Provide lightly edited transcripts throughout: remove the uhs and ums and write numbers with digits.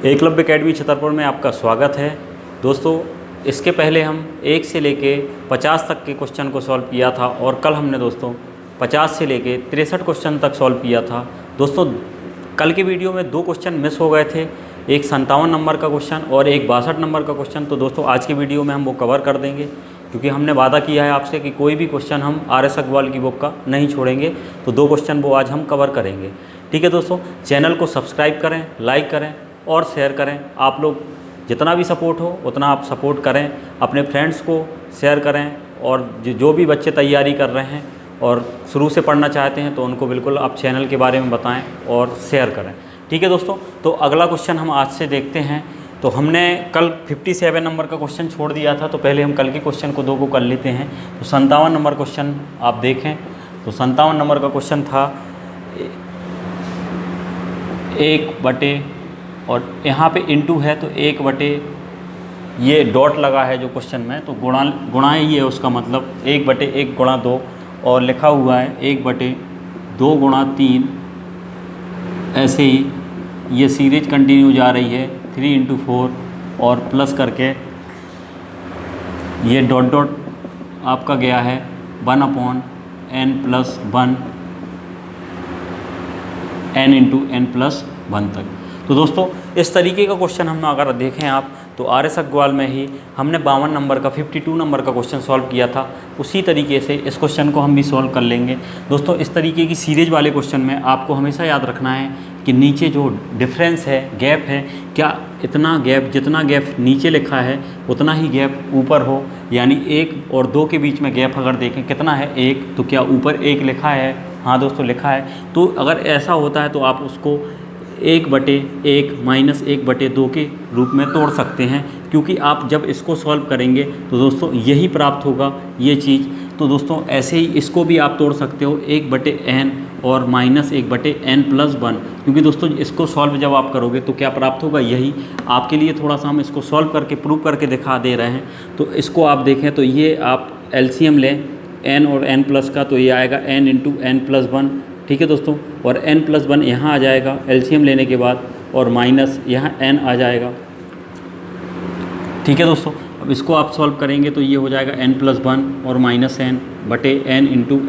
Eklavya academy Chhatarpur में आपका स्वागत है। दोस्तों, इसके पहले हम 1 से लेके 50 तक के क्वेश्चन को सॉल्व किया था और कल हमने दोस्तों 50 से लेके 63 क्वेश्चन तक सॉल्व किया था। दोस्तों, कल के वीडियो में 2 क्वेश्चन मिस हो गए थे, एक 57 नंबर का क्वेश्चन और एक 62 नंबर का क्वेश्चन। तो दोस्तों, आज की वीडियो में हम वो कवर कर देंगे क्योंकि हमने वादा किया है आपसे कि कोई भी क्वेश्चन हम RS अग्रवाल की बुक का नहीं छोड़ेंगे। तो 2 क्वेश्चन वो आज हम कवर करेंगे। ठीक है दोस्तों, चैनल को सब्सक्राइब करें, लाइक करें और शेयर करें। आप लोग जितना भी सपोर्ट हो उतना आप सपोर्ट करें, अपने फ्रेंड्स को शेयर करें और जो भी बच्चे तैयारी कर रहे हैं और शुरू से पढ़ना चाहते हैं तो उनको बिल्कुल आप चैनल के बारे में बताएं और शेयर करें। ठीक है दोस्तों, तो अगला क्वेश्चन हम आज से देखते हैं। तो हमने कल 57 नंबर का क्वेश्चन छोड़ दिया था, तो पहले हम कल के क्वेश्चन को 2 को कर लेते हैं। तो 57 नंबर क्वेश्चन आप देखें। तो 57 नंबर का क्वेश्चन था 1/, और यहाँ पे इंटू है तो 1/, ये डॉट लगा है जो क्वेश्चन में, तो गुणा ही है उसका मतलब 1/1 गुणा 2, और लिखा हुआ है 1/2 गुणा 3। ऐसे ही ये सीरीज कंटिन्यू जा रही है 3 × 4 और प्लस करके ये डॉट डॉट आपका गया है 1/n+1 n × n+1 तक। तो दोस्तों, इस तरीके का क्वेश्चन हम अगर देखें आप तो RS अग्रवाल में ही हमने 52 नंबर का 52 नंबर का क्वेश्चन सॉल्व किया था। उसी तरीके से इस क्वेश्चन को हम भी सॉल्व कर लेंगे। दोस्तों, इस तरीके की सीरीज वाले क्वेश्चन में आपको हमेशा याद रखना है कि नीचे जो डिफरेंस है, गैप है, क्या इतना गैप, जितना गैप नीचे लिखा है उतना ही गैप ऊपर हो। यानी 1 और 2 के बीच में गैप अगर देखें कितना है 1, तो क्या ऊपर 1 लिखा है? हाँ दोस्तों, लिखा है। तो अगर ऐसा होता है तो आप उसको 1/1 - 1/2 के रूप में तोड़ सकते हैं, क्योंकि आप जब इसको सॉल्व करेंगे तो दोस्तों यही प्राप्त होगा, ये चीज़। तो दोस्तों, ऐसे ही इसको भी आप तोड़ सकते हो 1/n और -1/n+1, क्योंकि दोस्तों इसको सॉल्व जब आप करोगे तो क्या प्राप्त होगा, यही। आपके लिए थोड़ा सा हम इसको सॉल्व करके प्रूव करके दिखा दे रहे हैं। तो इसको आप देखें तो ये आप LCM लें n और n+ का, तो ये आएगा n × n+1। ठीक है दोस्तों, और n+1 यहाँ आ जाएगा LCM लेने के बाद, और माइनस यहाँ n आ जाएगा। ठीक है दोस्तों, अब इसको आप सॉल्व करेंगे तो ये हो जाएगा n+1 और -n/n ×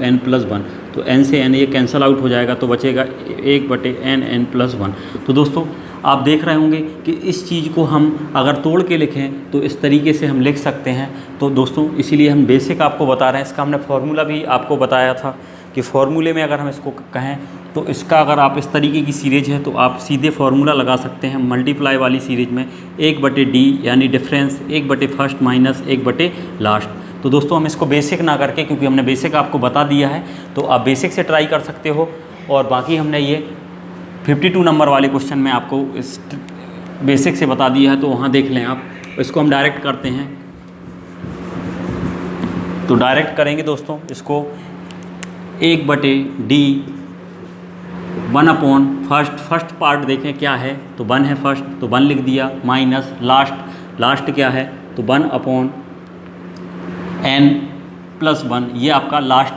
n+1। तो n से n ये कैंसल आउट हो जाएगा, तो बचेगा 1/n n+1। तो दोस्तों, आप देख रहे होंगे कि इस चीज़ को हम अगर तोड़ के लिखें तो इस तरीके से हम लिख सकते हैं। तो दोस्तों, इसीलिए हम बेसिक आपको बता रहे हैं। इसका हमने फार्मूला भी आपको बताया था कि फार्मूले में अगर हम इसको कहें तो इसका अगर आप इस तरीके की सीरीज है तो आप सीधे फार्मूला लगा सकते हैं मल्टीप्लाई वाली सीरीज में 1/d यानी डिफरेंस 1/1 माइनस 1/लास्ट। तो दोस्तों, हम इसको बेसिक ना करके, क्योंकि हमने बेसिक आपको बता दिया है, तो आप बेसिक से ट्राई कर सकते हो। और बाकी हमने ये 52 नंबर वाले क्वेश्चन में आपको इस बेसिक से बता दिया है, तो वहाँ देख लें आप। इसको हम डायरेक्ट करते हैं, तो डायरेक्ट करेंगे दोस्तों इसको 1/d 1/, फर्स्ट पार्ट देखें क्या है, तो 1 है फर्स्ट, तो 1 लिख दिया, माइनस लास्ट क्या है, तो 1/n+1, ये आपका लास्ट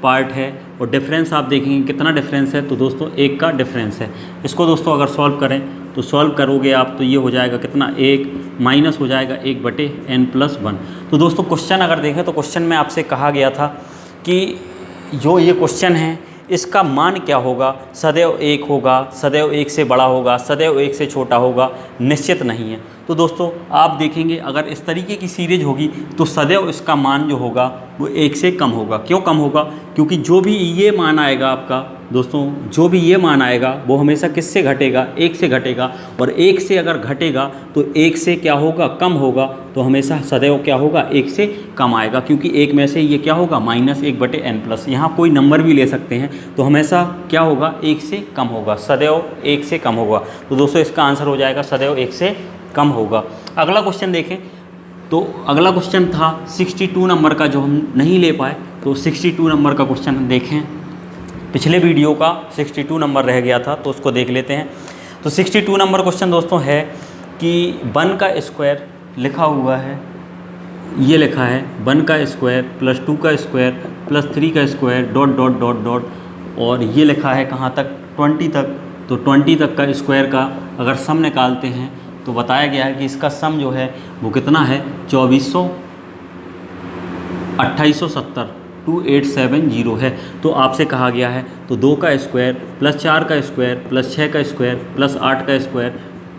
पार्ट है। और डिफरेंस आप देखेंगे कितना डिफरेंस है, तो दोस्तों 1 का डिफरेंस है। इसको दोस्तों अगर सॉल्व करें तो सॉल्व करोगे आप तो ये हो जाएगा कितना, 1 माइनस हो जाएगा 1/n+1। तो दोस्तों, क्वेश्चन अगर देखें तो क्वेश्चन में आपसे कहा गया था कि जो ये क्वेश्चन है इसका मान क्या होगा, सदैव 1 होगा, सदैव 1 से बड़ा होगा, सदैव 1 से छोटा होगा, निश्चित नहीं है। तो दोस्तों, आप देखेंगे अगर इस तरीके की सीरीज होगी तो सदैव इसका मान जो होगा वो 1 से कम होगा। क्यों कम होगा? क्योंकि जो भी ये मान आएगा आपका दोस्तों, जो भी ये मान आएगा वो हमेशा किससे घटेगा, 1 से घटेगा। और 1 से अगर घटेगा तो 1 से क्या होगा, कम होगा, तो हमेशा सदैव क्या होगा, 1 से कम आएगा। क्योंकि 1 में से ये क्या होगा, -1/n+, यहाँ कोई नंबर भी ले सकते हैं, तो हमेशा क्या होगा, 1 से कम होगा, सदैव 1 से कम होगा। तो दोस्तों, इसका आंसर हो जाएगा सदैव 1 से कम होगा। अगला क्वेश्चन देखें तो अगला क्वेश्चन था 62 नंबर का, जो हम नहीं ले पाए। तो 62 नंबर का क्वेश्चन देखें, पिछले वीडियो का 62 नंबर रह गया था, तो उसको देख लेते हैं। तो 62 नंबर क्वेश्चन दोस्तों है कि 1 का स्क्वायर लिखा हुआ है, ये लिखा है 1 का स्क्वायर + 2 का स्क्वायर + 3 का स्क्वायर ... और ये लिखा है कहाँ तक, 20 तक। तो 20 तक का स्क्वायर का अगर सम निकालते हैं तो बताया गया है कि इसका सम जो है वो कितना है 2870 2870 है। तो आपसे कहा गया है तो 2 का स्क्वायर प्लस 4 का स्क्वायर प्लस 6 का स्क्वायर प्लस 8 का स्क्वायर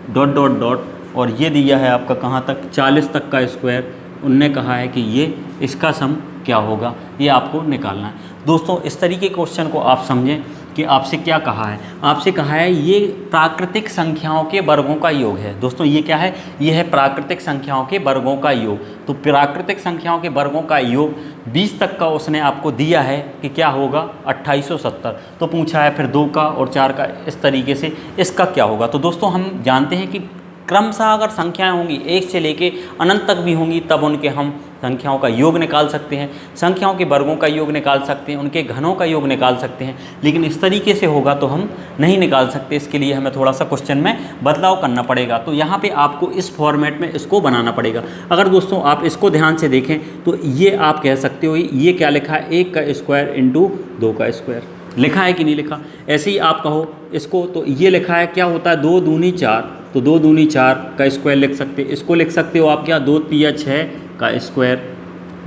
डॉट डॉट डॉट और ये दिया है आपका कहाँ तक 40 तक का स्क्वायर। उनने कहा है कि ये इसका सम क्या होगा, ये आपको निकालना है। दोस्तों इस तरीके के क्वेश्चन को आप समझें कि आपसे क्या कहा है, आपसे कहा है ये प्राकृतिक संख्याओं के वर्गों का योग है। दोस्तों ये क्या है, ये है प्राकृतिक संख्याओं के वर्गों का योग। तो प्राकृतिक संख्याओं के वर्गों का योग 20 तक का उसने आपको दिया है कि क्या होगा 2870। तो पूछा है फिर 2 का और 4 का, इस तरीके से इसका क्या होगा। तो दोस्तों हम जानते हैं कि क्रमशः अगर संख्याएं होंगी 1 से लेके अनंत तक भी होंगी तब उनके हम संख्याओं का योग निकाल सकते हैं, संख्याओं के वर्गों का योग निकाल सकते हैं, उनके घनों का योग निकाल सकते हैं। लेकिन इस तरीके से होगा तो हम नहीं निकाल सकते, इसके लिए हमें थोड़ा सा क्वेश्चन में बदलाव करना पड़ेगा। तो यहाँ पे आपको इस फॉर्मेट में इसको बनाना पड़ेगा। अगर दोस्तों आप इसको ध्यान से देखें तो ये आप कह सकते हो ये क्या लिखा है 1 का स्क्वायर इंटू 2 का स्क्वायर, लिखा है कि नहीं लिखा। ऐसे ही आप कहो इसको तो ये लिखा है क्या होता है 2 दूनी 4, तो 2 दूनी 4 का स्क्वायर लिख सकते। इसको लिख सकते हो आप क्या 2 तिया 6 का स्क्वायर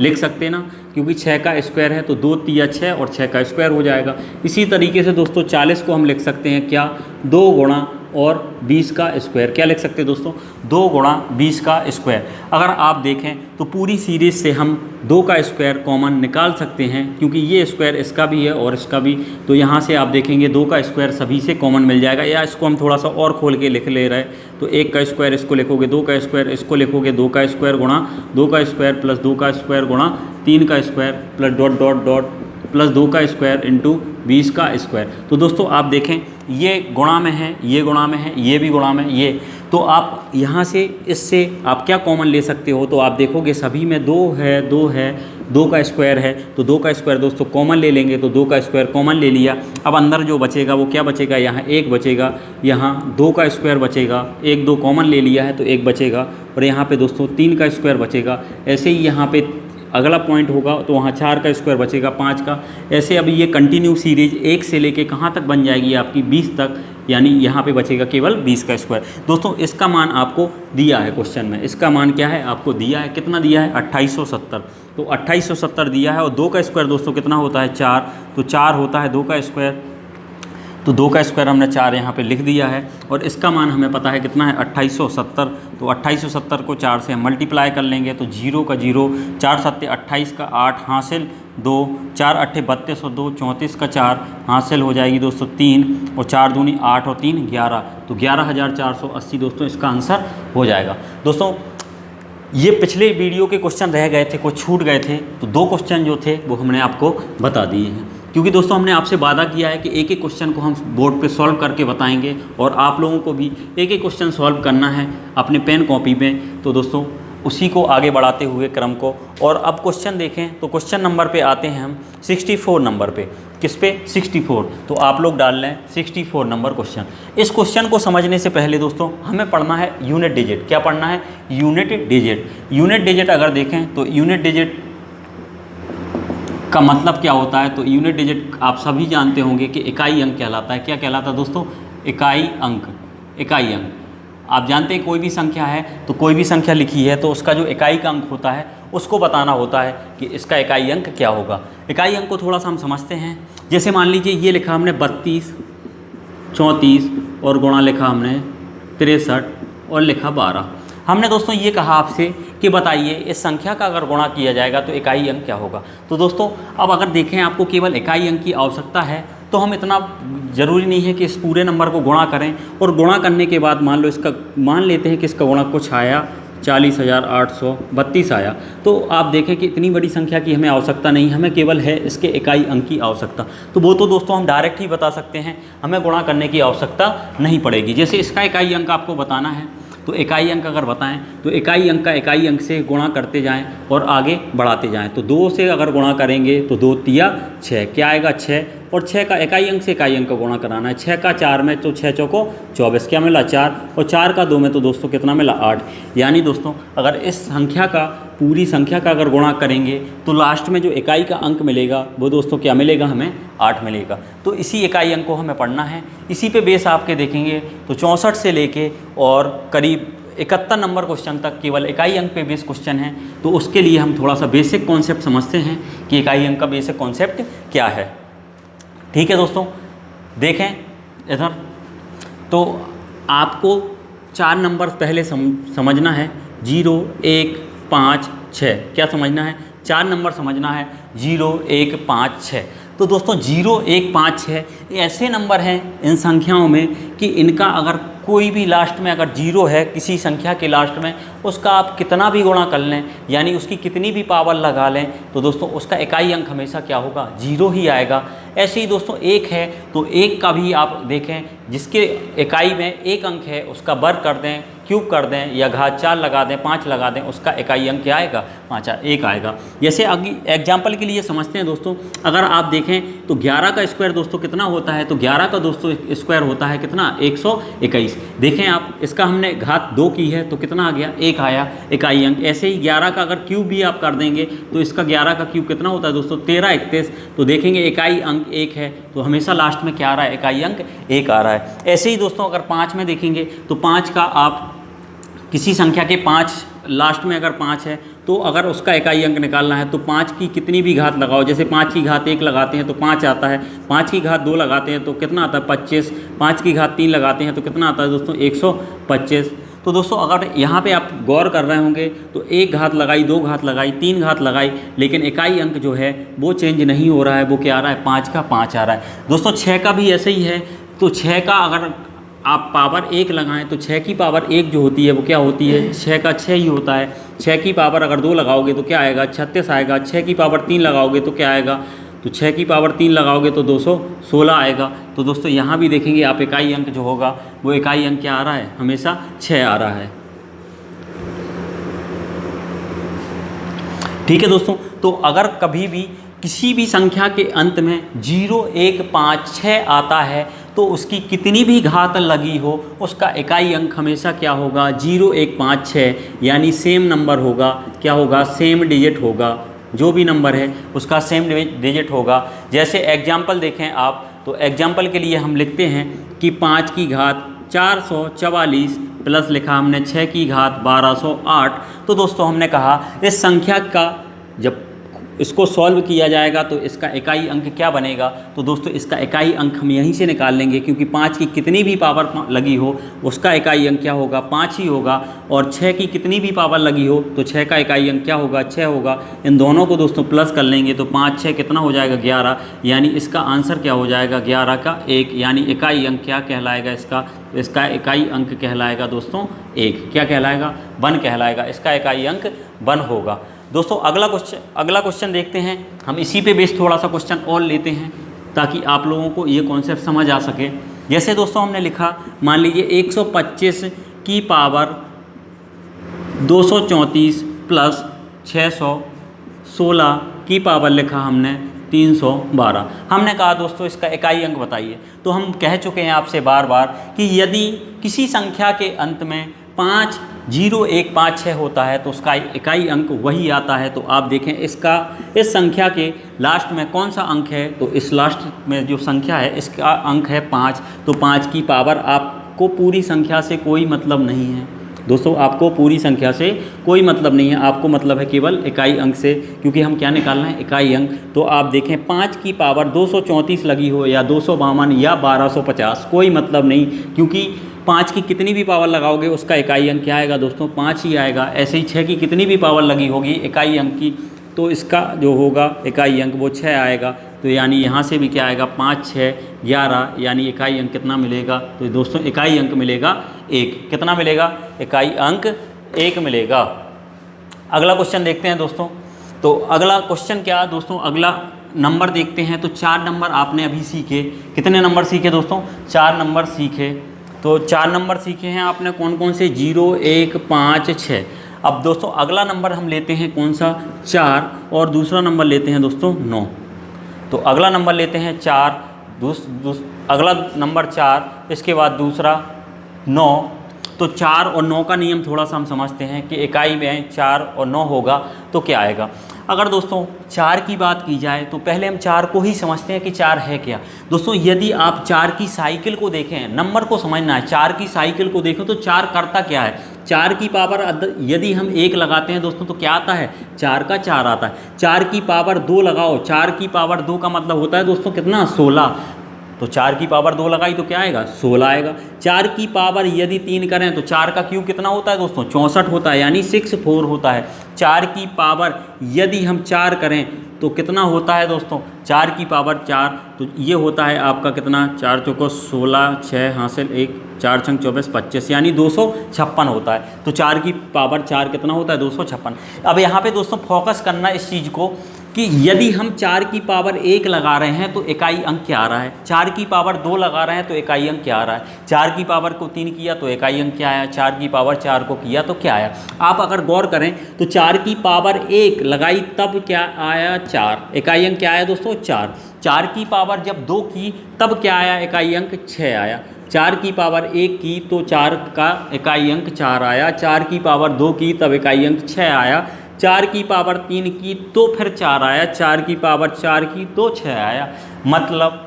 लिख सकते ना, क्योंकि 6 का स्क्वायर है तो 2 तिया 6 और 6 का स्क्वायर हो जाएगा। इसी तरीके से दोस्तों 40 को हम लिख सकते हैं क्या 2 गुणा और 20 का स्क्वायर, क्या लिख सकते हैं दोस्तों 2 गुणा 20 का स्क्वायर। अगर आप देखें तो पूरी सीरीज से हम 2 का स्क्वायर कॉमन निकाल सकते हैं, क्योंकि ये स्क्वायर इसका भी है और इसका भी। तो यहाँ से आप देखेंगे 2 का स्क्वायर सभी से कॉमन मिल जाएगा। या इसको हम थोड़ा सा और खोल के लिख ले रहे हैं तो 1 का स्क्वायर इसको लिखोगे, 2 का स्क्वायर इसको लिखोगे, 2 का स्क्वायर गुणा 2 का स्क्वायर प्लस 2 का स्क्वायर गुणा 3 का square plus dot dot dot plus 2 का स्क्वायर इंटू 20 का स्क्वायर। तो दोस्तों आप देखें ये गुणा में है, ये गुणा में है, ये भी गुणा में ये। तो आप यहाँ से इससे आप क्या कॉमन ले सकते हो, तो आप देखोगे सभी में 2 है 2 है, 2 का स्क्वायर है तो 2 का स्क्वायर दोस्तों कॉमन ले लेंगे। तो 2 का स्क्वायर कॉमन ले लिया। अब अंदर जो बचेगा वो क्या बचेगा, यहाँ 1 बचेगा, यहाँ 2 का स्क्वायर बचेगा, 1 2 कॉमन ले लिया है तो 1 बचेगा, और यहाँ पे दोस्तों 3 का स्क्वायर बचेगा। ऐसे ही यहाँ पे अगला पॉइंट होगा तो वहाँ 4 का स्क्वायर बचेगा, 5 का। ऐसे अभी ये कंटिन्यू सीरीज 1 से लेके कहाँ तक बन जाएगी आपकी 20 तक, यानी यहाँ पे बचेगा केवल 20 का स्क्वायर। दोस्तों इसका मान आपको दिया है क्वेश्चन में, इसका मान क्या है आपको दिया है, कितना दिया है 2870। तो 2870 दिया है और 2 का स्क्वायर दोस्तों कितना होता है 4, तो 4 होता है 2 का स्क्वायर। तो 2 का स्क्वायर हमने 4 यहाँ पे लिख दिया है और इसका मान हमें पता है कितना है 2870। तो 2870 को 4 से हम मल्टीप्लाई कर लेंगे तो 0 का 0, 4 सत्ते 28 का 8 हासिल 2, 4 अट्ठे 32 और 2 34 का 4 हासिल हो जाएगी दोस्तों 3, और 4 दूनी 8 और 3 11, तो 11,480 दोस्तों इसका आंसर हो जाएगा। दोस्तों ये पिछले वीडियो के क्वेश्चन रह गए थे, कुछ छूट गए थे, तो 2 क्वेश्चन जो थे वो हमने आपको बता दिए हैं, क्योंकि दोस्तों हमने आपसे वादा किया है कि एक एक क्वेश्चन को हम बोर्ड पे सॉल्व करके बताएंगे और आप लोगों को भी एक एक क्वेश्चन सॉल्व करना है अपने पेन कॉपी में। तो दोस्तों उसी को आगे बढ़ाते हुए क्रम को, और अब क्वेश्चन देखें तो क्वेश्चन नंबर पे आते हैं हम 64 नंबर पे। किस पे 64, तो आप लोग डाल लें 64 नंबर क्वेश्चन। इस क्वेश्चन को समझने से पहले दोस्तों हमें पढ़ना है यूनिट डिजिट। क्या पढ़ना है, यूनिट डिजिट। यूनिट डिजिट अगर देखें तो यूनिट डिजिट का मतलब क्या होता है, तो यूनिट डिजिट आप सभी जानते होंगे कि इकाई अंक कहलाता है। क्या कहलाता है दोस्तों, इकाई अंक। इकाई अंक आप जानते हैं कोई भी संख्या है तो कोई भी संख्या लिखी है तो उसका जो इकाई का अंक होता है उसको बताना होता है कि इसका इकाई अंक क्या होगा। इकाई अंक को थोड़ा सा हम समझते हैं। जैसे मान लीजिए ये लिखा हमने 32, 34 और गुणा लिखा हमने 63 और लिखा 12। हमने दोस्तों ये कहा आपसे कि बताइए इस संख्या का अगर गुणा किया जाएगा तो इकाई अंक क्या होगा। तो दोस्तों अब अगर देखें आपको केवल इकाई अंक की आवश्यकता है तो हम इतना ज़रूरी नहीं है कि इस पूरे नंबर को गुणा करें, और गुणा करने के बाद मान लो इसका मान लेते हैं कि इसका गुणा कुछ आया 40,832 आया, तो आप देखें कि इतनी बड़ी संख्या की हमें आवश्यकता नहीं, हमें केवल है इसके इकाई अंक की आवश्यकता। तो वो तो दोस्तों हम डायरेक्ट ही बता सकते हैं, हमें गुणा करने की आवश्यकता नहीं पड़ेगी। जैसे इसका इकाई अंक आपको बताना है तो इकाई अंक अगर बताएं तो इकाई अंक का इकाई अंक से गुणा करते जाएं और आगे बढ़ाते जाएं। तो 2 से अगर गुणा करेंगे तो 2 तिया 6, क्या आएगा 6, और 6 का इकाई अंक से इकाई अंक का गुणा कराना है। 6 का 4 में तो 6 चौको 24, क्या मिला 4, और 4 का 2 में तो दोस्तों कितना मिला 8। यानी दोस्तों अगर इस संख्या का पूरी संख्या का अगर गुणा करेंगे तो लास्ट में जो इकाई का अंक मिलेगा वो दोस्तों क्या मिलेगा, हमें 8 मिलेगा। तो इसी इकाई अंक को हमें पढ़ना है। इसी पे बेस आपके देखेंगे तो 64 से लेके और करीब 71 नंबर क्वेश्चन तक केवल इकाई अंक पे बेस क्वेश्चन है। तो उसके लिए हम थोड़ा सा बेसिक कॉन्सेप्ट समझते हैं कि इकाई अंक का बेसिक कॉन्सेप्ट क्या है। ठीक है दोस्तों, देखें इधर, तो आपको 4 नंबर पहले समझना है, 0, 1, 5, 6। क्या समझना है? 4 नंबर समझना है, 0, 1, 5, 6। तो दोस्तों 0, 1, 5, 6 ऐसे नंबर हैं इन संख्याओं में कि इनका अगर कोई भी लास्ट में अगर 0 है किसी संख्या के लास्ट में, उसका आप कितना भी गुणा कर लें, यानी उसकी कितनी भी पावर लगा लें, तो दोस्तों उसका इकाई अंक हमेशा क्या होगा, 0 ही आएगा। ऐसे ही दोस्तों 1 है तो 1 का भी आप देखें, जिसके इकाई में 1 अंक है उसका वर्ग कर दें, क्यूब कर दें या घात 4 लगा दें, 5 लगा दें, उसका इकाई अंक क्या आएगा, 1 आएगा। जैसे अभी एग्जाम्पल के लिए समझते हैं दोस्तों, अगर आप देखें तो 11 का स्क्वायर दोस्तों कितना होता है, तो 11 का दोस्तों स्क्वायर होता है कितना, 121। देखें आप, इसका हमने घात 2 की है तो कितना आ गया, 1 आया इकाई अंक। ऐसे ही 11 का अगर क्यूब भी आप कर देंगे तो इसका 11 का क्यूब कितना होता है दोस्तों, 13, 31। तो देखेंगे इकाई अंक 1 है तो हमेशा लास्ट में क्या आ रहा है, इकाई अंक 1 आ रहा है। ऐसे ही दोस्तों अगर 5 में देखेंगे तो 5 का आप किसी संख्या के 5 लास्ट में अगर 5 है तो अगर उसका इकाई अंक निकालना है तो 5 की कितनी भी घात लगाओ, जैसे 5 की घात 1 लगाते हैं तो 5 आता है, 5 की घात 2 लगाते हैं तो कितना आता है, 25, 5 की घात 3 लगाते हैं तो कितना आता है दोस्तों, 125। तो दोस्तों अगर यहाँ पे आप गौर कर रहे होंगे तो 1 घात लगाई, 2 घात लगाई, 3 घात लगाई, लेकिन इकाई अंक जो है वो चेंज नहीं हो रहा है, वो क्या आ रहा है, 5 का 5 आ रहा है। दोस्तों 6 का भी ऐसे ही है, तो 6 का अगर आप पावर 1 लगाएं तो 6 की पावर 1 जो होती है वो क्या होती है, 6 का 6 ही होता है। 6 की पावर अगर 2 लगाओगे तो क्या आएगा, 36 आएगा। 6 की पावर 3 लगाओगे तो क्या आएगा, तो 6 की पावर 3 लगाओगे तो 216 आएगा। तो दोस्तों यहाँ भी देखेंगे आप इकाई अंक जो होगा वो इकाई अंक क्या आ रहा है, हमेशा 6 आ रहा है। ठीक है दोस्तों, तो अगर कभी भी किसी भी संख्या के अंत में 0, 1, 5, 6 आता है तो उसकी कितनी भी घात लगी हो उसका इकाई अंक हमेशा क्या होगा, 0, 1, 5, 6, यानी सेम नंबर होगा। क्या होगा, सेम डिजिट होगा। जो भी नंबर है उसका सेम डिजिट होगा। जैसे एग्जाम्पल देखें आप, तो एग्जाम्पल के लिए हम लिखते हैं कि 5 की घात 444 प्लस लिखा हमने 6 की घात 1208। तो दोस्तों हमने कहा इस संख्या का जब इसको सॉल्व किया जाएगा तो इसका इकाई अंक क्या बनेगा, तो दोस्तों इसका इकाई अंक हम यहीं से निकाल लेंगे, क्योंकि 5 की कितनी भी पावर लगी हो उसका इकाई अंक क्या होगा, 5 ही होगा। और 6 की कितनी भी पावर लगी हो तो 6 का इकाई अंक क्या होगा, 6 होगा। इन दोनों को दोस्तों प्लस कर लेंगे तो 5, 6 कितना हो जाएगा, 11, यानी इसका आंसर क्या हो जाएगा, 11 का 1, यानी इकाई अंक क्या कहलाएगा, इसका इकाई अंक कहलाएगा दोस्तों 1। क्या कहलाएगा, 1 कहलाएगा। इसका इकाई अंक 1 होगा। दोस्तों अगला क्वेश्चन देखते हैं। हम इसी पे बेस थोड़ा सा क्वेश्चन और लेते हैं ताकि आप लोगों को ये कॉन्सेप्ट समझ आ सके। जैसे दोस्तों हमने लिखा, मान लीजिए 125 की पावर 234 प्लस 616 की पावर लिखा हमने 312। हमने कहा दोस्तों इसका इकाई अंक बताइए। तो हम कह चुके हैं आपसे बार बार कि यदि किसी संख्या के अंत में 5, 0, 1, 5, 6 होता है तो उसका इकाई अंक वही आता है। तो आप देखें इसका, इस संख्या के लास्ट में कौन सा अंक है, तो इस लास्ट में जो संख्या है इसका अंक है 5। तो 5 की पावर, आपको पूरी संख्या से कोई मतलब नहीं है दोस्तों, आपको पूरी संख्या से कोई मतलब नहीं है, आपको मतलब है केवल इकाई अंक से, क्योंकि हम क्या निकालना है, इकाई अंक। तो आप देखें 5 की पावर 234 लगी हो या 252 या 1250, कोई मतलब नहीं, क्योंकि 5 की कितनी भी पावर लगाओगे उसका इकाई अंक क्या आएगा दोस्तों, 5 ही आएगा। ऐसे ही 6 की कितनी भी पावर लगी होगी इकाई अंक की तो इसका जो होगा इकाई अंक वो 6 आएगा। तो यानी यहाँ से भी क्या आएगा, 5, 6, 11, यानी इकाई अंक कितना मिलेगा, तो दोस्तों इकाई अंक मिलेगा 1। कितना मिलेगा, इकाई अंक 1 मिलेगा। अगला क्वेश्चन देखते हैं दोस्तों। तो अगला क्वेश्चन क्या दोस्तों, अगला नंबर देखते हैं। तो 4 नंबर आपने अभी सीखे। कितने नंबर सीखे दोस्तों, 4 नंबर सीखे। तो 4 नंबर सीखे हैं आपने, कौन कौन से, 0, 1, 5, 6। अब दोस्तों अगला नंबर हम लेते हैं कौन सा, 4, और दूसरा नंबर लेते हैं दोस्तों 9। तो अगला नंबर लेते हैं 4, अगला नंबर 4, इसके बाद दूसरा 9, तो 4 और 9 का नियम थोड़ा सा हम समझते हैं कि इकाई में 4 और 9 होगा तो क्या आएगा। अगर दोस्तों 4 की बात की जाए तो पहले हम 4 को ही समझते हैं कि 4 है क्या। दोस्तों यदि आप 4 की साइकिल को देखें, नंबर को समझना है, 4 की साइकिल को देखें तो 4 करता क्या है। 4 की पावर यदि हम 1 लगाते हैं दोस्तों तो क्या आता है, 4 का 4 आता है। 4 की पावर 2 लगाओ, 4 की पावर 2 का मतलब होता है दोस्तों कितना, 16। तो 4 की पावर 2 लगाई तो क्या आएगा, 16 आएगा। 4 की पावर यदि 3 करें तो 4 का क्यूब कितना होता है दोस्तों, 64 होता है, यानी 64 होता है। 4 की पावर यदि हम 4 करें तो कितना होता है दोस्तों, 4 की पावर 4, तो ये होता है आपका कितना, 4 चौको 16, 6 हासिल 1, 4 छंग 24, 25, यानी 256 होता है। तो 4 की पावर 4 कितना होता है, 256। अब यहाँ पे दोस्तों फोकस करना इस चीज़ को कि यदि हम 4 की पावर 1 लगा रहे हैं तो इकाई अंक क्या आ रहा है, 4 की पावर 2 लगा रहे हैं तो इकाई अंक क्या आ रहा है, 4 की पावर को 3 किया तो इकाई अंक क्या आया, 4 की पावर 4 को किया तो क्या आया। आप अगर गौर करें तो 4 की पावर 1 लगाई तब क्या आया, 4, इकाई अंक क्या आया दोस्तों, 4। 4 की पावर जब 2 की तब क्या आया, इकाई अंक 6 आया। 4 की पावर 1 की तो 4 का इकाई अंक 4 आया। 4 की पावर 2 की तब इकाई अंक 6 आया। 4 की पावर 3 की तो फिर 4 आया। 4 की पावर 4 की तो 6 आया। मतलब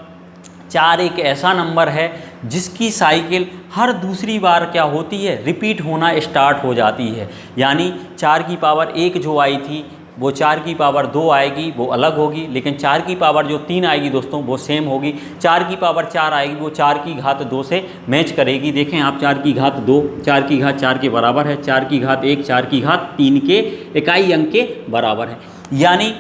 4 एक ऐसा नंबर है जिसकी साइकिल हर दूसरी बार क्या होती है, रिपीट होना स्टार्ट हो जाती है। यानी 4 की पावर 1 जो आई थी वो 4 की पावर 2 आएगी, वो अलग होगी, लेकिन 4 की पावर जो 3 आएगी दोस्तों वो सेम होगी। 4 की पावर 4 आएगी वो 4 की घात 2 से मैच करेगी। देखें आप, 4 की घात 2 4 की घात 4 के बराबर है, 4 की घात 1 4 की घात 3 के इकाई अंक के बराबर है। यानी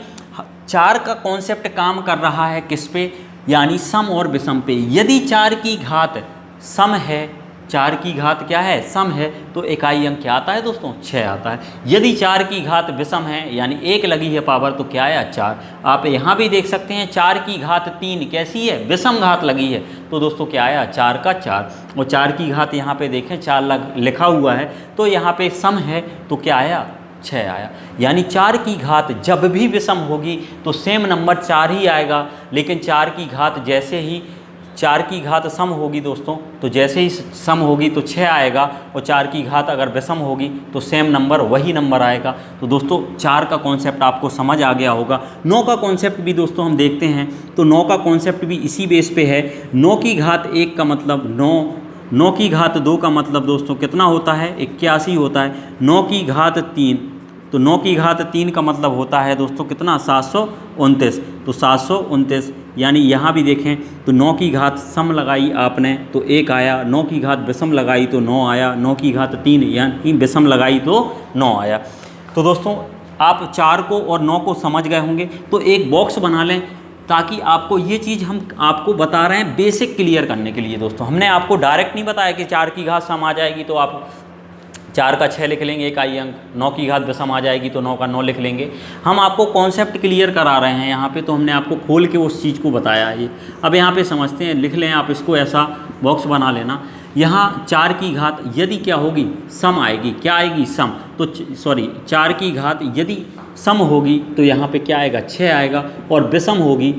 4 का कॉन्सेप्ट काम कर रहा है किस पे, यानी सम और विषम पे। यदि 4 की घात सम है, 4 की घात क्या है, सम है, तो इकाई अंक क्या आता है दोस्तों, 6 आता है। यदि 4 की घात विषम है यानी 1 लगी है पावर तो क्या आया, 4। आप यहाँ भी देख सकते हैं 4 की घात 3 कैसी है, विषम घात लगी है, तो दोस्तों क्या आया, 4 का 4। और 4 की घात यहाँ पे देखें 4 लिखा हुआ है तो यहाँ पे सम है तो क्या आया, 6 आया। यानी 4 की घात जब भी विषम होगी तो सेम नंबर 4 ही आएगा, लेकिन 4 की घात जैसे ही 4 की घात सम होगी दोस्तों तो जैसे ही सम होगी तो 6 आएगा, और 4 की घात अगर विषम होगी तो सेम नंबर वही नंबर आएगा। तो दोस्तों 4 का कॉन्सेप्ट आपको समझ आ गया होगा। 9 का कॉन्सेप्ट भी दोस्तों हम देखते हैं तो 9 का कॉन्सेप्ट भी इसी बेस पे है। 9 की घात 1 का मतलब 9, 9 की घात 2 का मतलब दोस्तों कितना होता है, 81 होता है। 9 की घात 3, तो 9 की घात 3 का मतलब होता है दोस्तों कितना, 729। तो 729, यानी यहाँ भी देखें तो 9 की घात सम लगाई आपने तो 1 आया, 9 की घात विषम लगाई तो 9 आया, 9 की घात 3 यानी विषम लगाई तो 9 आया। तो दोस्तों आप 4 को और 9 को समझ गए होंगे, तो एक बॉक्स बना लें ताकि आपको ये चीज़ हम आपको बता रहे हैं बेसिक क्लियर करने के लिए। दोस्तों हमने आपको डायरेक्ट नहीं बताया कि 4 की घात सम आ जाएगी तो आप 4 का 6 लिख लेंगे इकाई अंक, 9 की घात विषम आ जाएगी तो 9 का 9 लिख लेंगे। हम आपको कॉन्सेप्ट क्लियर करा रहे हैं यहाँ पे, तो हमने आपको खोल के उस चीज़ को बताया है। अब यहाँ पे समझते हैं, लिख लें आप इसको, ऐसा बॉक्स बना लेना। यहाँ 4 की घात यदि क्या होगी, सम आएगी, क्या आएगी, सम। तो सॉरी 4 की घात यदि सम होगी तो यहाँ पे क्या आएगा, 6 आएगा, और विषम होगी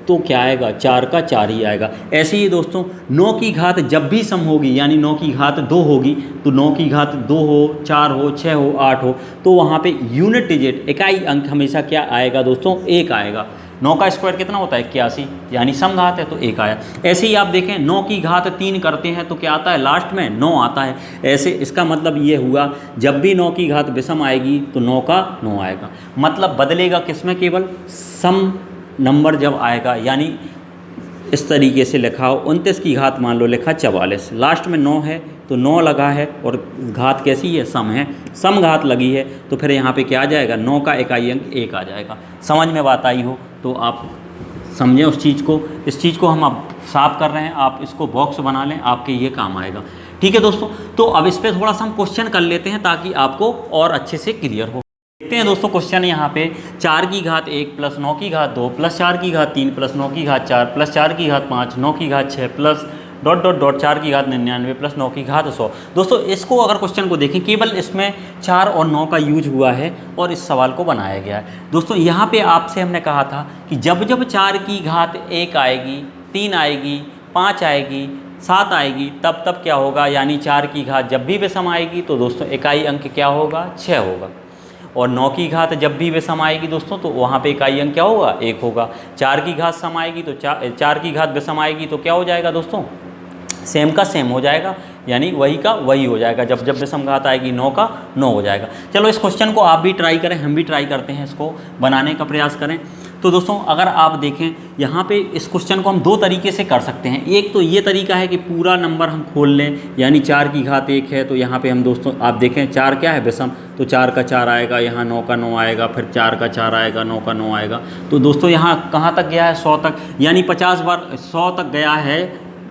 तो क्या आएगा, 4 का 4 ही आएगा। ऐसे ही दोस्तों 9 की घात जब भी सम होगी यानी 9 की घात 2 होगी तो 9 की घात 2 हो, 4 हो, 6 हो, 8 हो, तो वहाँ पे यूनिट डिजिट इकाई अंक हमेशा क्या आएगा दोस्तों, 1 आएगा। 9 का स्क्वायर कितना होता है, 81, यानी सम घात है तो 1 आया। ऐसे ही आप देखें 9 की घात 3 करते हैं तो क्या आता है, लास्ट में 9 आता है। ऐसे इसका मतलब ये हुआ जब भी 9 की घात विषम आएगी तो 9 का 9 आएगा। मतलब बदलेगा किसमें, केवल सम नंबर जब आएगा। यानी इस तरीके से लिखा हो, 29 की घात मान लो लिखा 44, लास्ट में 9 है तो 9 लगा है और घात कैसी है, सम है, सम घात लगी है तो फिर यहाँ पे क्या आ जाएगा, 9 का इकाई अंक 1 आ जाएगा। समझ में बात आई हो तो आप समझें उस चीज़ को। इस चीज़ को हम अब साफ कर रहे हैं, आप इसको बॉक्स बना लें, आपके ये काम आएगा। ठीक है दोस्तों, तो अब इस पर थोड़ा सा हम क्वेश्चन कर लेते हैं ताकि आपको और अच्छे से क्लियर हो। देखते हैं दोस्तों क्वेश्चन यहाँ पे, 4 की घात 1 प्लस 9 की घात 2 प्लस 4 की घात 3 प्लस 9 की घात 4 प्लस 4 की घात 5 9 की घात 6 प्लस डॉट डॉट डॉट 4 की घात 99 प्लस 9 की घात 100। दोस्तों इसको अगर क्वेश्चन को देखें, केवल इसमें 4 और 9 का यूज हुआ है और इस सवाल को बनाया गया है। दोस्तों यहाँ पे आपसे हमने कहा था कि जब जब 4 की घात 1 आएगी, 3 आएगी, 5 आएगी, 7 आएगी तब क्या होगा, यानी 4 की घात जब भी विषम आएगी तो दोस्तों इकाई अंक क्या होगा, 6 होगा। और 9 की घात जब भी विषम आएगी दोस्तों तो वहाँ पे इकाई अंक क्या होगा, 1 होगा। 4 की घात सम आएगी तो 4 की घात विषम आएगी तो क्या हो जाएगा दोस्तों, सेम का सेम हो जाएगा, यानी वही का वही हो जाएगा। जब जब विषम घात आएगी 9 का 9 हो जाएगा। चलो इस क्वेश्चन को आप भी ट्राई करें, हम भी ट्राई करते हैं, इसको बनाने का प्रयास करें। तो दोस्तों अगर आप देखें यहाँ पे इस क्वेश्चन को हम 2 तरीके से कर सकते हैं। एक तो ये तरीका है कि पूरा नंबर हम खोल लें, यानी 4 की घात 1 है तो यहाँ पे हम दोस्तों आप देखें 4 क्या है, विषम, तो 4 का 4 आएगा, यहाँ 9 का 9 आएगा, फिर 4 का 4 आएगा, 9 का 9 आएगा। तो दोस्तों यहाँ कहाँ तक गया है, 100 तक, यानी 50 बार 100 तक गया है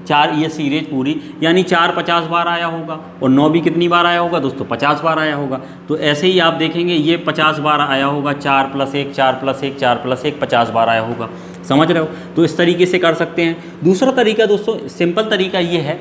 4, ये सीरीज पूरी, यानी 4 50 बार आया होगा। और 9 भी कितनी बार आया होगा दोस्तों, 50 बार आया होगा। तो ऐसे ही आप देखेंगे ये 50 बार आया होगा, 4 + 1 4 + 1 4 + 1 50 बार आया होगा। समझ रहे हो? तो इस तरीके से कर सकते हैं। दूसरा तरीका दोस्तों, सिंपल तरीका ये है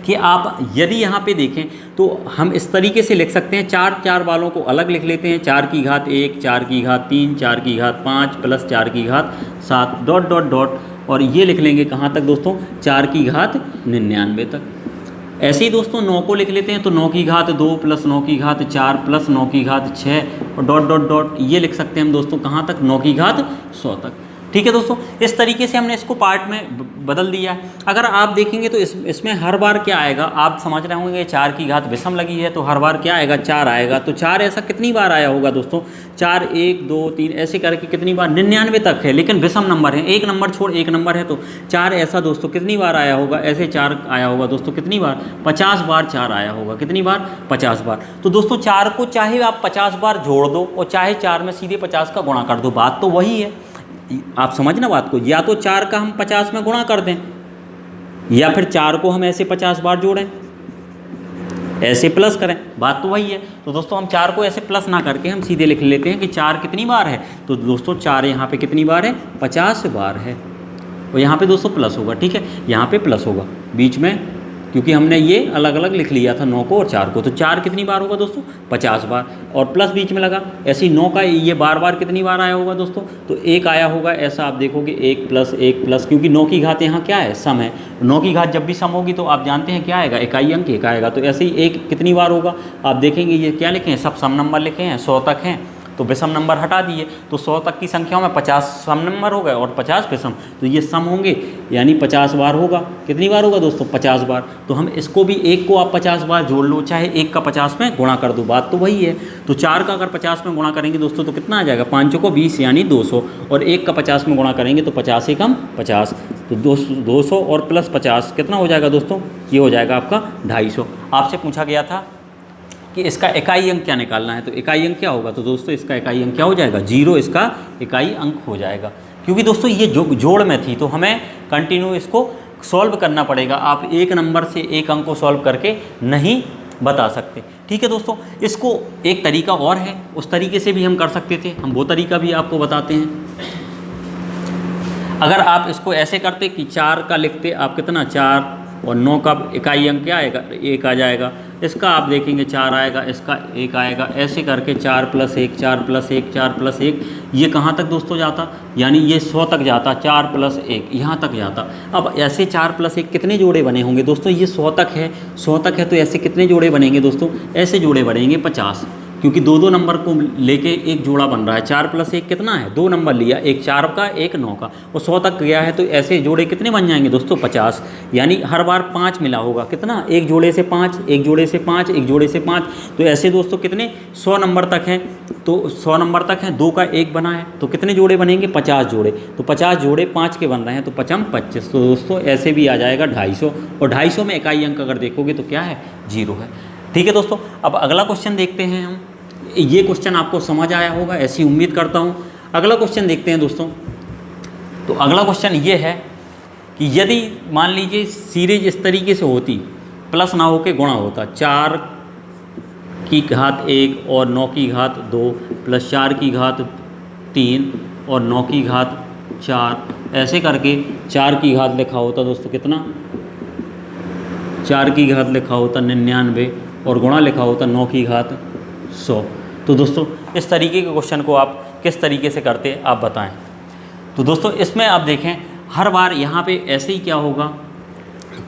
कि आप यदि यहाँ पे देखें तो हम इस तरीके से लिख सकते हैं, 4 वालों को अलग लिख लेते हैं, 4 की घात 1 4 की घात 3 4 की घात 5 + 4 की घात 7 डॉट डॉट डॉट, और ये लिख लेंगे कहाँ तक दोस्तों, 4 की घात 99 तक। ऐसे ही दोस्तों 9 को लिख लेते हैं, तो 9 की घात 2 + 9 की घात 4 + 9 की घात 6 और डॉट डॉट डॉट, ये लिख सकते हैं हम दोस्तों कहाँ तक, 9 की घात 100 तक। ठीक है दोस्तों, इस तरीके से हमने इसको पार्ट में बदल दिया है। अगर आप देखेंगे तो इसमें हर बार क्या आएगा, आप समझ रहे होंगे 4 की घात विषम लगी है तो हर बार क्या आएगा, 4 आएगा। तो 4 ऐसा कितनी बार आया होगा दोस्तों, 4 1 2 3 ऐसे करके कितनी बार, 99 तक है, लेकिन विषम नंबर है, एक नंबर छोड़ एक नंबर है, तो 4 ऐसा दोस्तों कितनी बार आया होगा, ऐसे 4 आया होगा दोस्तों कितनी बार, 50 बार 4 आया होगा। कितनी बार, 50 बार। तो दोस्तों 4 को चाहे आप 50 बार जोड़ दो और चाहे 4 में सीधे 50 का गुणा कर दो, बात तो वही है। आप समझना बात को, या तो 4 का हम 50 में गुणा कर दें, या फिर 4 को हम ऐसे 50 बार जोड़ें, ऐसे प्लस करें, बात तो वही है। तो दोस्तों हम 4 को ऐसे प्लस ना करके हम सीधे लिख लेते हैं कि 4 कितनी बार है, तो दोस्तों 4 यहाँ पे कितनी बार है, 50 बार है। और यहाँ पे दोस्तों प्लस होगा, ठीक है, यहाँ पे प्लस होगा बीच में, क्योंकि हमने ये अलग अलग लिख लिया था 9 को और 4 को। तो 4 कितनी बार होगा दोस्तों, 50 बार, और प्लस बीच में लगा। ऐसे ही 9 का ये बार कितनी बार आया होगा दोस्तों, तो 1 आया होगा। ऐसा आप देखोगे 1 + 1 +, क्योंकि 9 की घात यहाँ क्या है, सम है। 9 की घात जब भी सम होगी तो आप जानते हैं क्या आएगा, इकाई अंक 1 आएगा। तो ऐसे ही 1 कितनी बार होगा, आप देखेंगे ये क्या लिखे हैं, सब सम नंबर लिखे हैं, 100 तक हैं, तो विषम नंबर हटा दिए, तो 100 तक की संख्याओं में 50 सम नंबर हो गए और 50 विषम, तो ये सम होंगे, यानी 50 बार होगा। कितनी बार होगा दोस्तों, 50 बार। तो हम इसको भी 1 को आप 50 बार जोड़ लो, चाहे 1 का 50 में गुणा कर दो, बात तो वही है। तो 4 का अगर 50 में गुणा करेंगे दोस्तों तो कितना आ जाएगा, 5 को 20 यानी 200, और 1 का 50 में गुणा करेंगे तो 50 एकम 50, तो 200 और प्लस 50 कितना हो जाएगा दोस्तों, ये हो जाएगा आपका 250। आपसे पूछा गया था कि इसका इकाई अंक क्या निकालना है, तो इकाई अंक क्या होगा, तो दोस्तों इसका इकाई अंक क्या हो जाएगा, 0 इसका इकाई अंक हो जाएगा। क्योंकि दोस्तों ये जोड़ में थी तो हमें कंटिन्यू इसको सॉल्व करना पड़ेगा, आप एक नंबर से एक अंक को सॉल्व करके नहीं बता सकते। ठीक है दोस्तों, इसको एक तरीका और है, उस तरीके से भी हम कर सकते थे, हम वो तरीका भी आपको बताते हैं। अगर आप इसको ऐसे करते कि 4 का लिखते आप कितना, 4 और 9 का इकाई अंक क्या आएगा, 1 आ जाएगा। इसका आप देखेंगे 4 आएगा, इसका 1 आएगा, ऐसे करके 4 + 1 4 + 1 4 + 1, ये कहाँ तक दोस्तों जाता, यानी ये 100 तक जाता, 4 + 1 यहाँ तक जाता। अब ऐसे 4 + 1 कितने जोड़े बने होंगे दोस्तों, ये 100 तक है, 100 तक है, तो ऐसे कितने जोड़े बनेंगे दोस्तों, ऐसे जोड़े बनेंगे 50, क्योंकि दो नंबर को लेके एक जोड़ा बन रहा है। 4 + 1 कितना है, 2 नंबर लिया, एक 4 का एक 9 का, और 100 तक गया है, तो ऐसे जोड़े कितने बन जाएंगे दोस्तों, 50, यानी हर बार 5 मिला होगा। कितना, एक जोड़े से 5, एक जोड़े से 5, एक जोड़े से 5, तो ऐसे दोस्तों कितने 100 नंबर तक हैं, तो 100 नंबर तक हैं, 2 का 1 बना है, तो कितने जोड़े बनेंगे, 50 जोड़े, तो 50 जोड़े 5 के बन रहे हैं, तो 5 × 25, तो दोस्तों ऐसे भी आ जाएगा 250, और 250 में इकाई अंक अगर देखोगे तो क्या है, 0 है। ठीक है दोस्तों, अब अगला क्वेश्चन देखते हैं हम। ये क्वेश्चन आपको समझ आया होगा ऐसी उम्मीद करता हूँ। अगला क्वेश्चन देखते हैं दोस्तों। तो अगला क्वेश्चन ये है कि यदि मान लीजिए सीरीज इस तरीके से होती, प्लस ना होके गुणा होता, 4 की घात 1 और 9 की घात 2 + 4 की घात 3 और 9 की घात 4, ऐसे करके 4 की घात लिखा होता दोस्तों कितना, 4 की घात लिखा होता 99 और गुणा लिखा होता 9 की घात 100। तो दोस्तों इस तरीके के क्वेश्चन को आप किस तरीके से करते आप बताएं। तो दोस्तों इसमें आप देखें हर बार यहाँ पे ऐसे ही क्या होगा,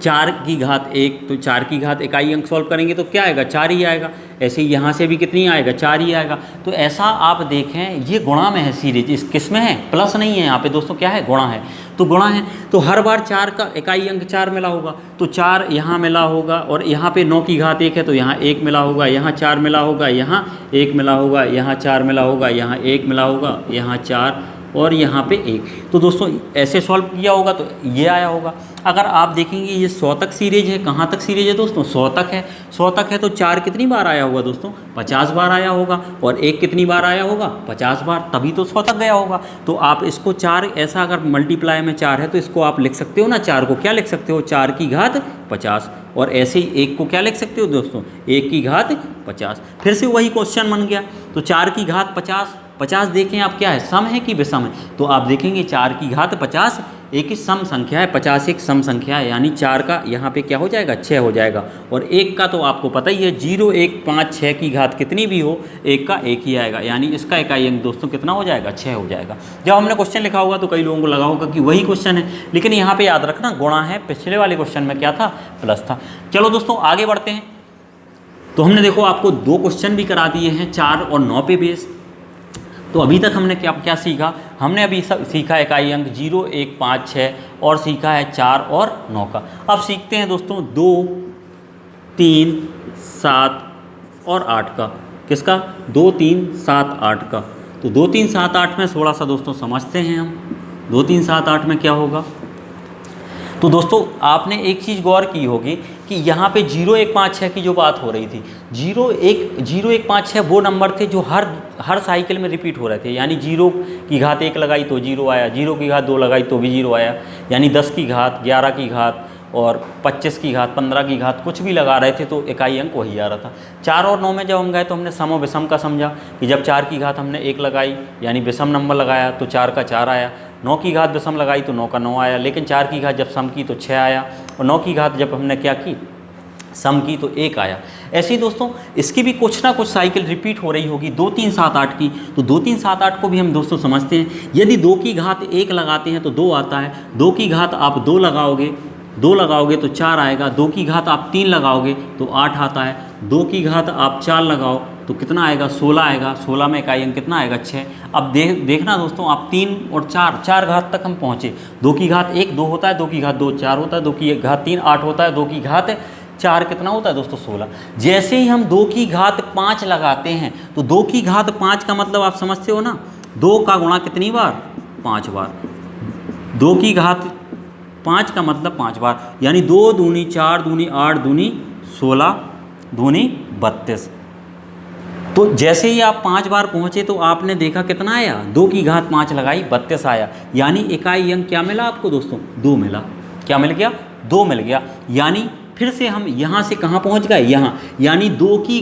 4 की घात 1, तो 4 की घात इकाई अंक सॉल्व करेंगे तो क्या आएगा, 4 ही आएगा। ऐसे ही यहाँ से भी कितनी आएगा, 4 ही आएगा। तो ऐसा आप देखें, ये गुणा में है सीरीज, इस किस में है, प्लस नहीं है यहाँ पे दोस्तों, क्या है, गुणा है। तो गुणा है तो हर बार 4 का इकाई अंक 4 मिला होगा, तो 4 यहाँ मिला होगा, और यहाँ पे 9 की घात 1 है तो यहाँ 1 मिला होगा, यहाँ 4 मिला होगा, यहाँ 1 मिला होगा, यहाँ 4 मिला होगा, यहाँ 1 मिला होगा, यहाँ 4 और यहाँ पे 1। तो दोस्तों ऐसे सॉल्व किया होगा तो ये आया होगा। अगर आप देखेंगे ये 100 तक सीरीज है, कहाँ तक सीरीज है दोस्तों, 100 तक है। 100 तक है तो 4 कितनी बार आया होगा दोस्तों, 50 बार आया होगा, और 1 कितनी बार आया होगा, 50 बार, तभी तो 100 तक गया होगा। तो आप इसको 4 ऐसा अगर मल्टीप्लाई में 4 है तो इसको आप लिख सकते हो ना, 4 को क्या लिख सकते हो, 4 की घात 50, और ऐसे ही 1 को क्या लिख सकते हो दोस्तों, 1 की घात 50। फिर से वही क्वेश्चन बन गया। तो 4 की घात 50, 50 देखें आप क्या है, सम है कि विषम है, तो आप देखेंगे 4 की घात 50 एक ही सम संख्या है, 50 एक सम संख्या है, यानी 4 का यहाँ पे क्या हो जाएगा, 6 हो जाएगा। और 1 का तो आपको पता ही है, 0 1 5 6 की घात कितनी भी हो, 1 का 1 ही आएगा, यानी इसका इकाई अंक दोस्तों कितना हो जाएगा, 6 हो जाएगा। जब हमने क्वेश्चन लिखा होगा तो कई लोगों को लगा होगा कि वही क्वेश्चन है, लेकिन यहाँ पर याद रखना गुणा है, पिछले वाले क्वेश्चन में क्या था, प्लस था। चलो दोस्तों आगे बढ़ते हैं। तो हमने देखो आपको 2 क्वेश्चन भी करा दिए हैं, 4 और 9 पे बेस। तो अभी तक हमने क्या क्या सीखा, हमने अभी सब सीखा इकाई अंक 0 1 5 6 और सीखा है 4 और 9 का। अब सीखते हैं दोस्तों 2 3 7 और 8 का। किसका, 2 3 7 8 का। तो 2 3 7 8 में थोड़ा सा दोस्तों समझते हैं हम, 2 3 7 8 में क्या होगा। तो दोस्तों आपने एक चीज़ गौर की होगी कि यहाँ पे 0 1 5 6 की जो बात हो रही थी, 0 1 5 6 वो नंबर थे जो हर साइकिल में रिपीट हो रहे थे, यानी 0 की घात 1 लगाई तो 0 आया, 0 की घात 2 लगाई तो भी 0 आया, यानी 10 की घात 11 की घात और 25 की घात 15 की घात कुछ भी लगा रहे थे तो इकाई अंक वही आ रहा था। 4 और 9 में जब हम गए तो हमने सम और विषम का समझा कि जब 4 की घात हमने 1 लगाई यानी विषम नंबर लगाया तो 4 का 4 आया, 9 की घात विषम लगाई तो 9 का 9 आया, लेकिन 4 की घात जब सम की तो 6 आया, और 9 की घात जब हमने क्या की, सम की, तो 1 आया। ऐसे ही दोस्तों इसकी भी कुछ ना कुछ साइकिल रिपीट हो रही होगी 2 3 7 8 की। तो 2 3 7 8 को भी हम दोस्तों समझते हैं। यदि 2 की घात 1 लगाते हैं तो 2 आता है, 2 की घात आप 2 लगाओगे तो 4 आएगा, 2 की घात आप 3 लगाओगे तो 8 आता है, 2 की घात आप 4 लगाओ तो कितना आएगा, 16 आएगा, 16 में इकाई अंक कितना आएगा, 6। अब देखना दोस्तों आप 3 और 4 घात तक हम पहुँचे। 2 की घात 1 2 होता है, 2 की घात 2 4 होता है, 2 की घात 3 8 होता है, 2 की घात 4 कितना होता है दोस्तों, 16। जैसे ही हम 2 की घात 5 लगाते हैं तो 2 की घात 5 का मतलब आप समझते हो ना, 2 का गुणा कितनी बार, 5 बार। 2 की घात 5 का मतलब 5 बार, यानी 2 दूनी 4 दूनी 8 दूनी 16 दूनी 32। तो जैसे ही आप 5 बार पहुँचे तो आपने देखा कितना आया, 2 की घात 5 लगाई 32 आया, यानी इकाई अंक क्या मिला आपको दोस्तों, 2 मिला। क्या मिल गया, 2 मिल गया। यानी फिर से हम यहाँ से कहाँ पहुँच गए, यहाँ, यानी 2 की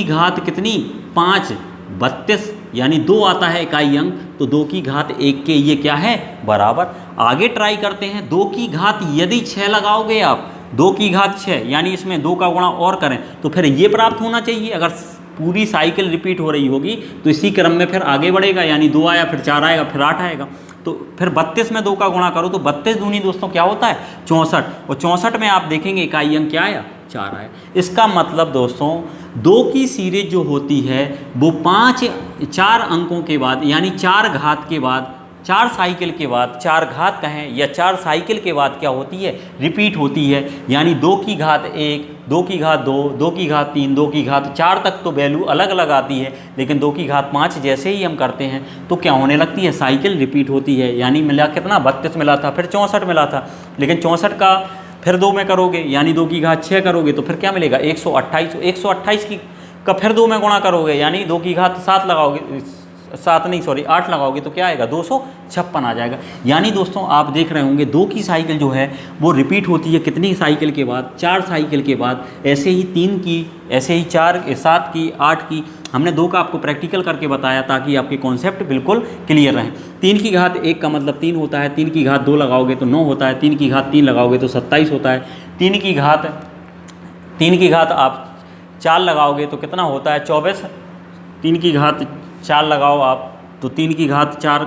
घात कितनी, 5 32, यानी 2 आता है इकाई अंक, तो 2 की घात 1 के ये क्या है, बराबर। आगे ट्राई करते हैं, 2 की घात यदि 6 लगाओगे आप, 2 की घात 6 यानी इसमें 2 का गुणा और करें तो फिर ये प्राप्त होना चाहिए। अगर पूरी साइकिल रिपीट हो रही होगी तो इसी क्रम में फिर आगे बढ़ेगा, यानी 2 आया, फिर 4 आएगा, फिर 8 आएगा। तो फिर 32 में 2 का गुणा करो तो 32 दूनी दोस्तों क्या होता है, 64, और 64 में आप देखेंगे इकाई अंक क्या आया, 4 आया। इसका मतलब दोस्तों 2 की सीरीज जो होती है वो 4 अंकों के बाद, यानी 4 घात के बाद, 4 साइकिल के बाद, 4 घात कहें या 4 साइकिल के बाद क्या होती है, रिपीट होती है। यानी 2 की घात 1 2 की घात 2 2 की घात 3 2 की घात 4 तक तो वैल्यू अलग अलग आती है, लेकिन 2 की घात 5 जैसे ही हम करते हैं तो क्या होने लगती है, साइकिल रिपीट होती है। यानी मिला कितना, 32 मिला था, फिर 64 मिला था, लेकिन 64 का फिर 2 में करोगे यानी 2 की घात 6 करोगे तो फिर क्या मिलेगा, 128। 128 की का फिर 2 में गुणा करोगे यानी 2 की घात 7 लगाओगे, 8 लगाओगे तो क्या आएगा, 256 आ जाएगा। यानी दोस्तों आप देख रहे होंगे 2 की साइकिल जो है वो रिपीट होती है कितनी साइकिल के बाद, 4 साइकिल के बाद। ऐसे ही 3 की, ऐसे ही 4 7 की, 8 की। हमने 2 का आपको प्रैक्टिकल करके बताया ताकि आपके कॉन्सेप्ट बिल्कुल क्लियर रहें। 3 की घात 1 का मतलब 3 होता है, 3 की घात 2 लगाओगे तो 9 होता है, 3 की घात 3 लगाओगे तो 27 होता है, 3 की घात आप 4 लगाओगे तो कितना होता है, 24। 3 की घात 4 लगाओ आप तो 3 की घात 4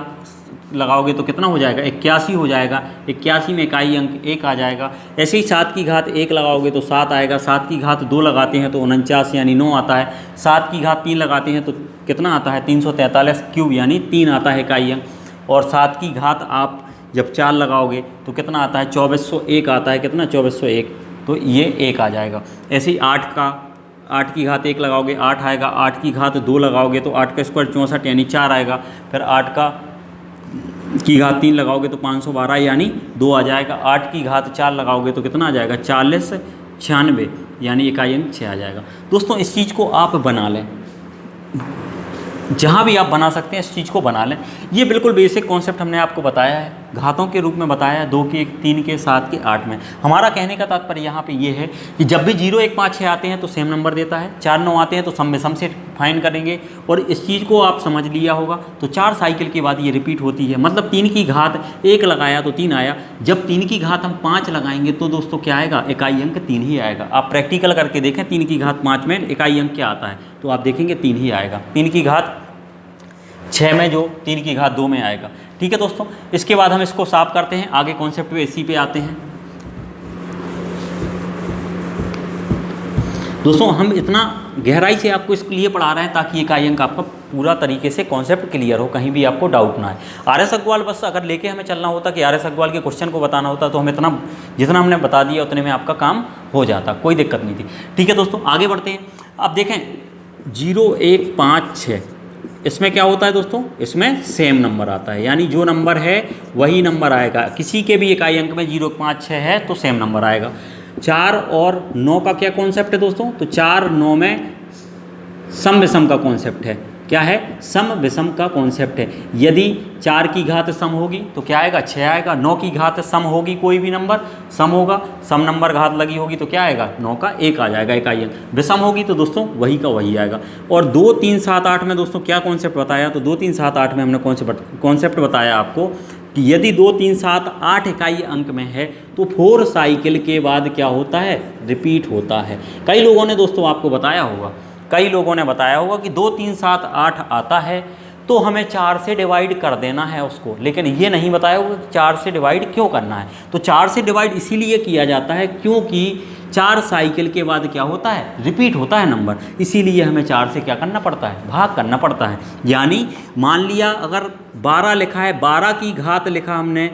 लगाओगे तो कितना हो जाएगा, 81 हो जाएगा। 81 में इकाई अंक 1 आ जाएगा। ऐसे ही 7 की घात 1 लगाओगे तो 7 आएगा। 7 की घात 2 लगाते हैं तो 49 यानी 9 आता है। 7 की घात 3 लगाते हैं तो कितना आता है, 343 क्यूब यानी 3 आता है इकाई अंक। और 7 की घात आप जब 4 लगाओगे तो कितना आता है, 2401 आता है। कितना, 2401, तो ये 1 आ जाएगा। ऐसे ही 8 की घात 1 लगाओगे 8 आएगा। 8 की घात 2 लगाओगे तो 8 का स्क्वायर 64 यानी 4 आएगा। फिर 8 की घात 3 लगाओगे तो 512 यानी 2 आ जाएगा। 8 की घात 4 लगाओगे तो कितना आ जाएगा, 40 96 यानी इकाई अंक 6 आ जाएगा। दोस्तों इस चीज़ को आप बना लें, जहाँ भी आप बना सकते हैं इस चीज़ को बना लें। ये बिल्कुल बेसिक कॉन्सेप्ट हमने आपको बताया है, घातों के रूप में बताया है, 2 के 3 के 7 के 8 में। हमारा कहने का तात्पर्य यहाँ पे ये है कि जब भी 0 1 5 6 आते हैं तो सेम नंबर देता है, 4 9 आते हैं तो सम में सम से फाइंड करेंगे। और इस चीज़ को आप समझ लिया होगा तो 4 साइकिल के बाद ये रिपीट होती है। मतलब 3 की घात 1 लगाया तो 3 आया। जब 3 की घात हम 5 लगाएंगे तो दोस्तों क्या आएगा, इकाई अंक 3 ही आएगा। आप प्रैक्टिकल करके देखें 3 की घात 5 में इकाई अंक क्या आता है, तो आप देखेंगे 3 ही आएगा। 3 की घात 6 में जो 3 की घात 2 में आएगा। ठीक है दोस्तों, इसके बाद हम इसको साफ करते हैं, आगे कॉन्सेप्ट पे इसी पे आते हैं। दोस्तों हम इतना गहराई से आपको इसके लिए पढ़ा रहे हैं ताकि इकाई अंक आपका पूरा तरीके से कॉन्सेप्ट क्लियर हो, कहीं भी आपको डाउट ना आए। आर.एस. अग्रवाल बस अगर लेके हमें चलना होता कि आर.एस. अग्रवाल के क्वेश्चन को बताना होता तो हमें इतना जितना हमने बता दिया उतने में आपका काम हो जाता, कोई दिक्कत नहीं थी। ठीक है दोस्तों, आगे बढ़ते हैं। अब देखें 0 1 5 6 इसमें क्या होता है दोस्तों, इसमें सेम नंबर आता है, यानी जो नंबर है वही नंबर आएगा। किसी के भी इकाई अंक में 0 5 6 है तो सेम नंबर आएगा। 4 और 9 का क्या कॉन्सेप्ट है दोस्तों, तो 4 9 में सम विषम का कॉन्सेप्ट है। क्या है, सम विषम का कॉन्सेप्ट है। यदि 4 की घात सम होगी तो क्या आएगा, 6 आएगा। 9 की घात सम होगी, कोई भी नंबर सम होगा, सम नंबर घात लगी होगी तो क्या आएगा, 9 का 1 आ जाएगा इकाई अंक। विषम होगी तो दोस्तों वही का वही आएगा। और 2 3 7 8 में दोस्तों क्या कॉन्सेप्ट बताया, तो 2 3 7 8 में हमने कॉन्सेप्ट बताया आपको कि यदि 2 3 7 8 इकाई अंक में है तो 4 साइकिल के बाद क्या होता है, रिपीट होता है। कई लोगों ने दोस्तों आपको बताया होगा कि 2 3 7 8 आता है तो हमें 4 से डिवाइड कर देना है उसको, लेकिन ये नहीं बताया होगा कि 4 से डिवाइड क्यों करना है। तो 4 से डिवाइड इसीलिए किया जाता है क्योंकि 4 साइकिल के बाद क्या होता है, रिपीट होता है नंबर, इसीलिए हमें 4 से क्या करना पड़ता है, भाग करना पड़ता है। यानी मान लिया अगर 12 लिखा है, 12 की घात लिखा हमने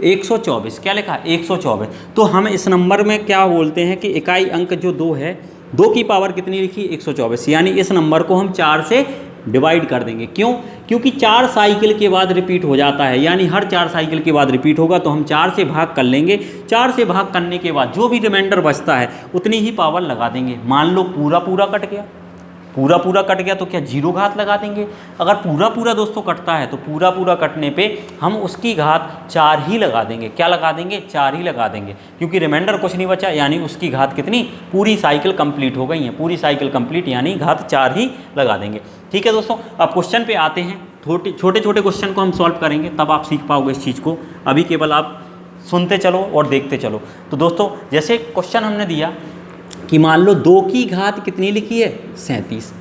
124, क्या लिखा 124, तो हम इस नंबर में क्या बोलते हैं कि इकाई अंक जो 2 है, 2 की पावर कितनी लिखी, 124, यानी इस नंबर को हम 4 से डिवाइड कर देंगे। क्यों, क्योंकि 4 साइकिल के बाद रिपीट हो जाता है, यानी हर 4 साइकिल के बाद रिपीट होगा तो हम 4 से भाग कर लेंगे। 4 से भाग करने के बाद जो भी रिमाइंडर बचता है उतनी ही पावर लगा देंगे। मान लो पूरा कट गया तो क्या 0 घात लगा देंगे। अगर पूरा दोस्तों कटता है तो पूरा कटने पे हम उसकी घात 4 ही लगा देंगे। क्या लगा देंगे, 4 ही लगा देंगे, क्योंकि रिमाइंडर कुछ नहीं बचा, यानी उसकी घात कितनी, पूरी साइकिल कंप्लीट हो गई है, पूरी साइकिल कंप्लीट यानी घात 4 ही लगा देंगे। ठीक है दोस्तों, अब क्वेश्चन पे आते हैं। छोटे क्वेश्चन को हम सॉल्व करेंगे, तब आप सीख पाओगे इस चीज़ को। अभी केवल आप सुनते चलो और देखते चलो। तो दोस्तों जैसे क्वेश्चन हमने दिया कि मान लो 2 की घात कितनी लिखी है, 37।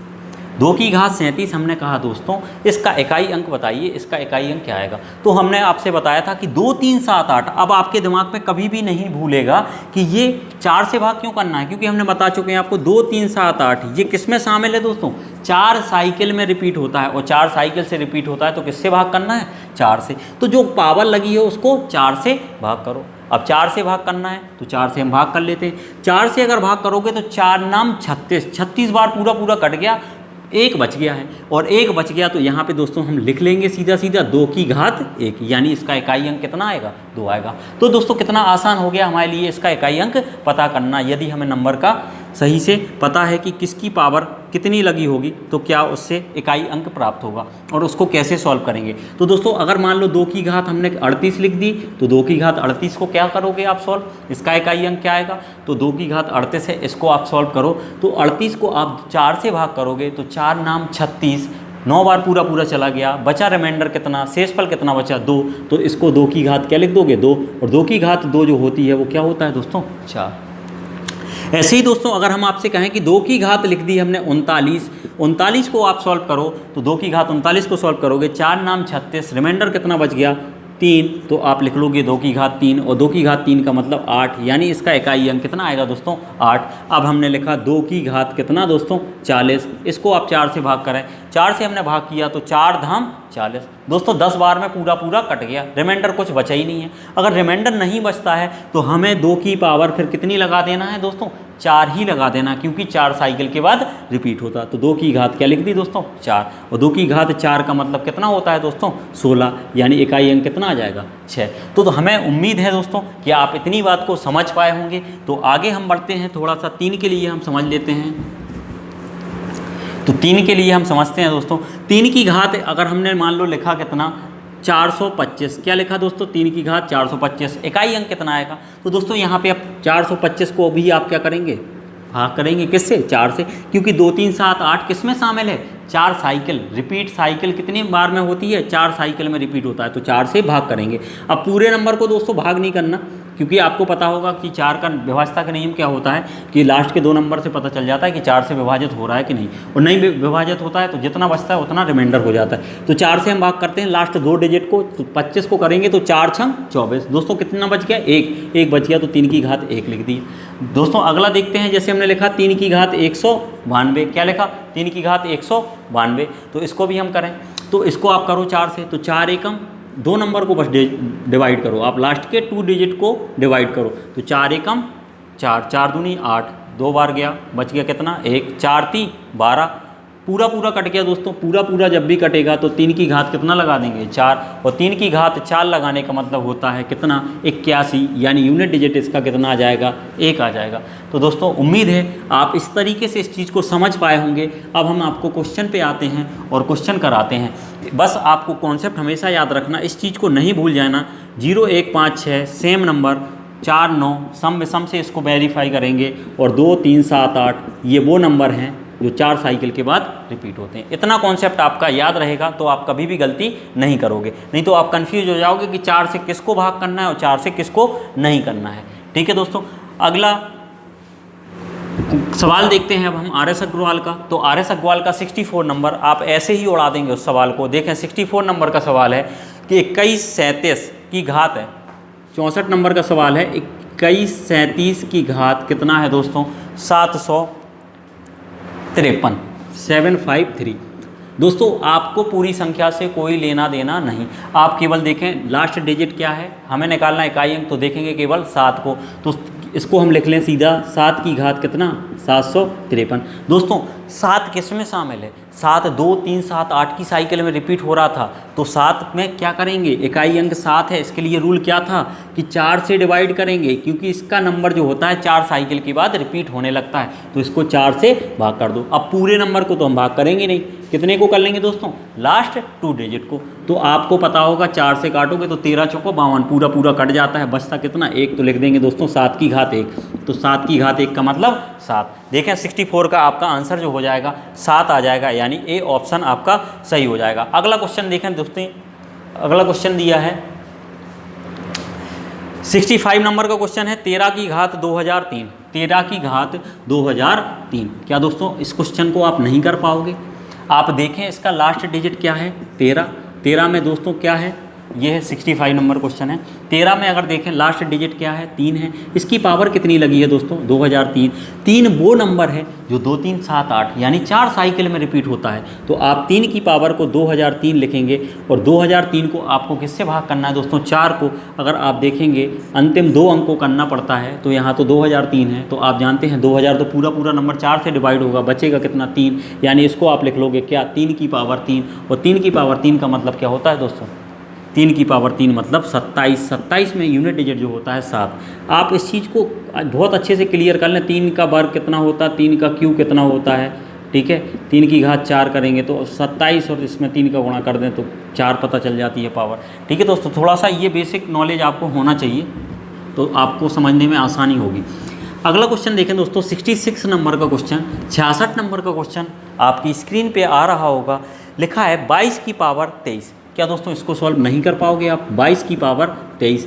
2 की घात 37 हमने कहा दोस्तों इसका इकाई अंक बताइए, इसका इकाई अंक क्या आएगा। तो हमने आपसे बताया था कि 2 3 7 8। अब आपके दिमाग में कभी भी नहीं भूलेगा कि ये 4 से भाग क्यों करना है, क्योंकि हमने बता चुके हैं आपको 2 3 7 8 ये किस में शामिल है दोस्तों, 4 साइकिल में रिपीट होता है। और 4 साइकिल से रिपीट होता है तो किससे भाग करना है, 4 से। तो जो पावर लगी है उसको 4 से भाग करो। अब 4 से भाग करना है तो 4 से हम भाग कर लेते हैं। 4 से अगर भाग करोगे तो 4 नाम 36 बार पूरा कट गया, 1 बच गया है। और 1 बच गया तो यहाँ पे दोस्तों हम लिख लेंगे सीधा 2 की घात 1, यानी इसका इकाई अंक कितना आएगा, 2 आएगा। तो दोस्तों कितना आसान हो गया हमारे लिए इसका इकाई अंक पता करना। यदि हमें नंबर का सही से पता है कि किसकी पावर कितनी लगी होगी तो क्या उससे इकाई अंक प्राप्त होगा और उसको कैसे सॉल्व करेंगे। तो दोस्तों अगर मान लो 2 की घात हमने 38 लिख दी तो 2 की घात 38 को क्या करोगे आप सॉल्व, इसका इकाई अंक क्या आएगा, तो 2 की घात 38 है, इसको आप सॉल्व करो तो 38 को आप 4 से भाग करोगे तो 4 नाम 36, 9 बार पूरा चला गया, बचा रिमाइंडर कितना, शेषफल कितना बचा, 2। तो इसको 2 की घात क्या लिख दोगे, 2, और 2 की घात 2 जो होती है वो क्या होता है दोस्तों, 4। ऐसे ही दोस्तों अगर हम आपसे कहें कि 2 की घात लिख दी हमने 39 को आप सॉल्व करो, तो 2 की घात 39 को सॉल्व करोगे, 4 नाम 36, रिमाइंडर कितना बच गया 3, तो आप लिख लोगे 2 की घात 3, और 2 की घात 3 का मतलब 8, यानी इसका इकाई अंक कितना आएगा दोस्तों 8। अब हमने लिखा 2 की घात कितना दोस्तों 40, इसको आप 4 से भाग करें, 4 से हमने भाग किया तो 4 धाम 40 दोस्तों 10 बार में पूरा पूरा कट गया, रिमाइंडर कुछ बचा ही नहीं है। अगर रिमाइंडर नहीं बचता है तो हमें 2 की पावर फिर कितनी लगा देना है दोस्तों 4 ही लगा देना, क्योंकि 4 साइकिल के बाद रिपीट होता है। तो 2 की घात क्या लिख दी दोस्तों 4, और 2 की घात 4 का मतलब कितना होता है दोस्तों 16, यानी इकाई अंक कितना आ जाएगा 6। तो हमें उम्मीद है दोस्तों कि आप इतनी बात को समझ पाए होंगे। तो आगे हम बढ़ते हैं, थोड़ा सा 3 के लिए हम समझ लेते हैं। तो 3 के लिए हम समझते हैं दोस्तों, 3 की घात अगर हमने मान लो लिखा कितना 425, क्या लिखा दोस्तों 3 की घात 425, इकाई अंक कितना आएगा। तो दोस्तों यहाँ पे आप 425 को भी आप क्या करेंगे भाग करेंगे किससे 4 से, क्योंकि 2 3 7 8 किस में शामिल है 4 साइकिल, रिपीट साइकिल कितनी बार में होती है 4 साइकिल में रिपीट होता है, तो 4 से भाग करेंगे। अब पूरे नंबर को दोस्तों भाग नहीं करना, क्योंकि आपको पता होगा कि 4 का विभाज्यता का नियम क्या होता है कि लास्ट के 2 नंबर से पता चल जाता है कि 4 से विभाजित हो रहा है कि नहीं, और नहीं विभाजित होता है तो जितना बचता है उतना रिमाइंडर हो जाता है। तो 4 से हम भाग करते हैं लास्ट 2 डिजिट को, तो 25 को करेंगे तो 4 छंग 24 दोस्तों कितना बच गया 1 बच गया, तो 3 की घात 1 लिख दी। दोस्तों अगला देखते हैं, जैसे हमने लिखा 3 की घात 192, क्या लिखा 3 की घात 192, तो इसको भी हम करें, तो इसको आप करो 4 से, तो 4 एकम 2 नंबर को बस डिवाइड करो, आप लास्ट के 2 डिजिट को डिवाइड करो, तो 4 एकम 4, 4 दूनी 8, 2 बार गया, बच गया कितना 1, 4 3 12, पूरा पूरा कट गया दोस्तों, पूरा पूरा जब भी कटेगा तो 3 की घात कितना लगा देंगे 4, और 3 की घात 4 लगाने का मतलब होता है कितना 81, यानी यूनिट डिजिट इसका कितना आ जाएगा 1 आ जाएगा। तो दोस्तों उम्मीद है आप इस तरीके से इस चीज़ को समझ पाए होंगे। अब हम आपको क्वेश्चन पे आते हैं और क्वेश्चन कराते हैं। बस आपको कॉन्सेप्ट हमेशा याद रखना, इस चीज़ को नहीं भूल जाना। 0 1 5 6 सेम नंबर, 4 9 सम विषम से इसको वेरीफाई करेंगे, और 2 3 7 8 ये वो नंबर हैं जो 4 साइकिल के बाद रिपीट होते हैं। इतना कॉन्सेप्ट आपका याद रहेगा तो आप कभी भी गलती नहीं करोगे, नहीं तो आप कंफ्यूज हो जाओगे कि 4 से किसको भाग करना है और 4 से किसको नहीं करना है। ठीक है दोस्तों, अगला सवाल देखते हैं अब हम RS अग्रवाल का। तो RS अग्रवाल का 64 नंबर आप ऐसे ही उड़ा देंगे उस सवाल को। देखें 64 नंबर का सवाल है कि 2137 की घात है, 64 नंबर का सवाल है 2137 की घात कितना है दोस्तों 753, 753। दोस्तों आपको पूरी संख्या से कोई लेना देना नहीं, आप केवल देखें लास्ट डिजिट क्या है, हमें निकालना इकाई अंक, तो देखेंगे केवल 7 को, तो इसको हम लिख लें सीधा 7 की घात कितना 753। दोस्तों 7 किस में शामिल है, 7 2 3 7 8 की साइकिल में रिपीट हो रहा था, तो 7 में क्या करेंगे इकाई अंक 7 है, इसके लिए रूल क्या था कि 4 से डिवाइड करेंगे, क्योंकि इसका नंबर जो होता है 4 साइकिल के बाद रिपीट होने लगता है, तो इसको 4 से भाग कर दो। अब पूरे नंबर को तो हम भाग करेंगे नहीं, कितने को कर लेंगे दोस्तों लास्ट 2 डिजिट को, तो आपको पता होगा 4 से काटोगे तो 13 चौको 52, पूरा पूरा कट जाता है, बचता कितना 1, तो लिख देंगे दोस्तों 7 की घात 1, तो 7 की घात 1 का मतलब 7। देखें 64 का आपका आंसर जो हो जाएगा 7 आ जाएगा, यानी ए ऑप्शन आपका सही हो जाएगा। अगला क्वेश्चन देखें दोस्तों, अगला क्वेश्चन दिया है 65 नंबर का क्वेश्चन है 13 की घात 2003, 13 की घात 2003। क्या दोस्तों इस क्वेश्चन को आप नहीं कर पाओगे, आप देखें इसका लास्ट डिजिट क्या है 13, 13 में दोस्तों क्या है, ये है 65 नंबर क्वेश्चन है, 13 में अगर देखें लास्ट डिजिट क्या है 3 है, इसकी पावर कितनी लगी है दोस्तों 2003। 3 वो नंबर है जो 2 3 7 8 यानी 4 साइकिल में रिपीट होता है, तो आप 3 की पावर को 2003 लिखेंगे, और 2003 को आपको किससे भाग करना है दोस्तों 4 को, अगर आप देखेंगे अंतिम 2 अंक को करना पड़ता है, तो यहाँ तो 2003 है, तो आप जानते हैं 2000 तो पूरा पूरा नंबर 4 से डिवाइड होगा, बचेगा कितना 3, यानी इसको आप लिख लोगे क्या 3 की पावर 3, और 3 की पावर 3 का मतलब क्या होता है दोस्तों 3 की पावर 3 मतलब 27, 27 में यूनिट डिजिट जो होता है 7। आप इस चीज़ को बहुत अच्छे से क्लियर कर लें, 3 का वर्ग कितना होता है, 3 का क्यूब कितना होता है, ठीक है, 3 की घात 4 करेंगे तो 27, और इसमें 3 का गुणा कर दें तो 4 पता चल जाती है पावर। ठीक है दोस्तों, थोड़ा सा ये बेसिक नॉलेज आपको होना चाहिए, तो आपको समझने में आसानी होगी। अगला क्वेश्चन देखें दोस्तों 66 नंबर का क्वेश्चन, 66 नंबर का क्वेश्चन आपकी स्क्रीन पे आ रहा होगा, लिखा है 22 की पावर 23। क्या दोस्तों इसको सॉल्व नहीं कर पाओगे आप, 22 की पावर 23।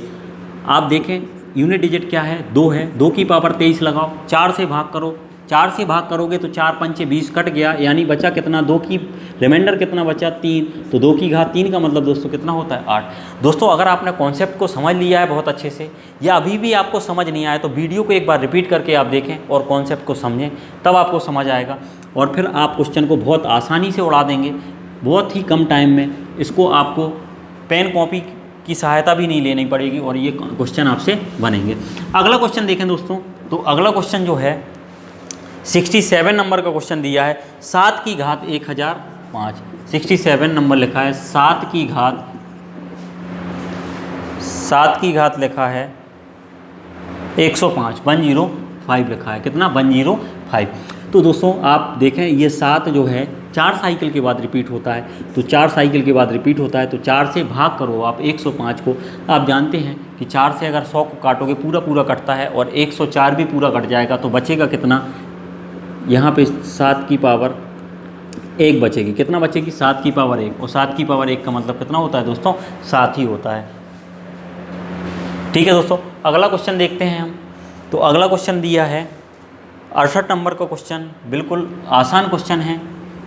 आप देखें यूनिट डिजिट क्या है, 2 है। 2 की पावर 23 लगाओ, 4 से भाग करो, 4 से भाग करोगे तो 4 पंचे 20 कट गया, यानी बचा कितना, 2 की रिमाइंडर कितना बचा, 3। तो 2 की घात 3 का मतलब दोस्तों कितना होता है, 8। दोस्तों अगर आपने कॉन्सेप्ट को समझ लिया है बहुत अच्छे से, या अभी भी आपको समझ नहीं आया तो वीडियो को एक बार रिपीट करके आप देखें और कॉन्सेप्ट को समझें, तब आपको समझ आएगा और फिर आप क्वेश्चन को बहुत आसानी से उड़ा देंगे, बहुत ही कम टाइम में। इसको आपको पेन कॉपी की सहायता भी नहीं लेनी पड़ेगी और ये क्वेश्चन आपसे बनेंगे। अगला क्वेश्चन देखें दोस्तों, तो अगला क्वेश्चन जो है 67 नंबर का क्वेश्चन दिया है, 7 की घात 1005। 67 नंबर लिखा है, 7 की घात लिखा है 105, 105 लिखा है, कितना, 105। तो दोस्तों आप देखें ये 7 जो है 4 साइकिल के बाद रिपीट होता है, तो 4 साइकिल के बाद रिपीट होता है, तो 4 से भाग करो आप 105 को। आप जानते हैं कि 4 से अगर 100 को काटोगे पूरा पूरा कटता है और 104 भी पूरा कट जाएगा, तो बचेगा कितना, यहाँ पे 7 की पावर 1 बचेगी, कितना बचेगी, 7 की पावर 1, और 7 की पावर 1 का मतलब कितना होता है दोस्तों, 7 ही होता है। ठीक है दोस्तों, अगला क्वेश्चन देखते हैं हम। तो अगला क्वेश्चन दिया है 68 नंबर का क्वेश्चन, बिल्कुल आसान क्वेश्चन है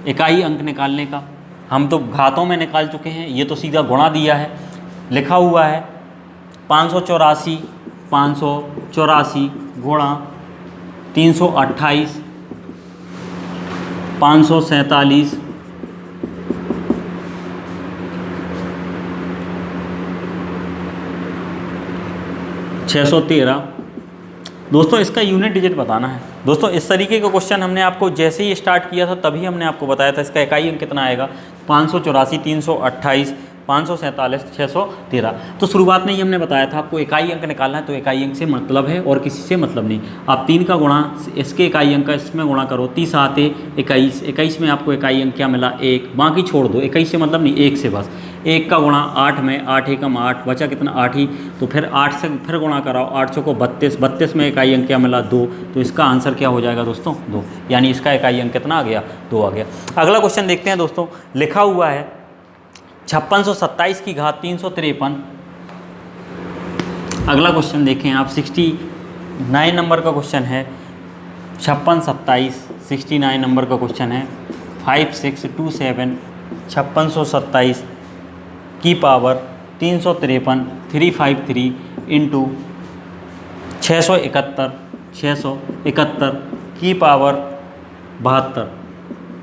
इकाई अंक निकालने का। हम तो घातों में निकाल चुके हैं, ये तो सीधा गुणा दिया है। लिखा हुआ है 584 गुणा 328 547 613। दोस्तों इसका यूनिट डिजिट बताना है। दोस्तों इस तरीके का क्वेश्चन हमने आपको जैसे ही स्टार्ट किया था तभी हमने आपको बताया था इसका इकाई अंक कितना आएगा, 584 328 547 613। तो शुरुआत में ही हमने बताया था आपको इकाई अंक निकालना है, तो इकाई अंक से मतलब है और किसी से मतलब नहीं। आप 3 का गुणा इसके इकाई अंक का इसमें गुणा करो, 30 आते 21, 21 में आपको इकाई अंक क्या मिला, 1, बाकी छोड़ दो, 21 से मतलब नहीं, 1 से बस। 1 का गुणा 8 में, 8 एकम 8, बचा कितना, 8 ही। तो फिर 8 से फिर गुणा कराओ, 8 को 32, 32 में इकाई अंक क्या मिला, 2। तो इसका आंसर क्या हो जाएगा दोस्तों, 2, यानी इसका इकाई अंक कितना आ गया, 2 आ गया। अगला क्वेश्चन देखते हैं दोस्तों, लिखा हुआ है 5627 की घात 353। अगला क्वेश्चन देखें आप, 69 नंबर का क्वेश्चन है, 69 नंबर का क्वेश्चन है। 5627 5627 की पावर 353 353 इंटू 671 की पावर 72।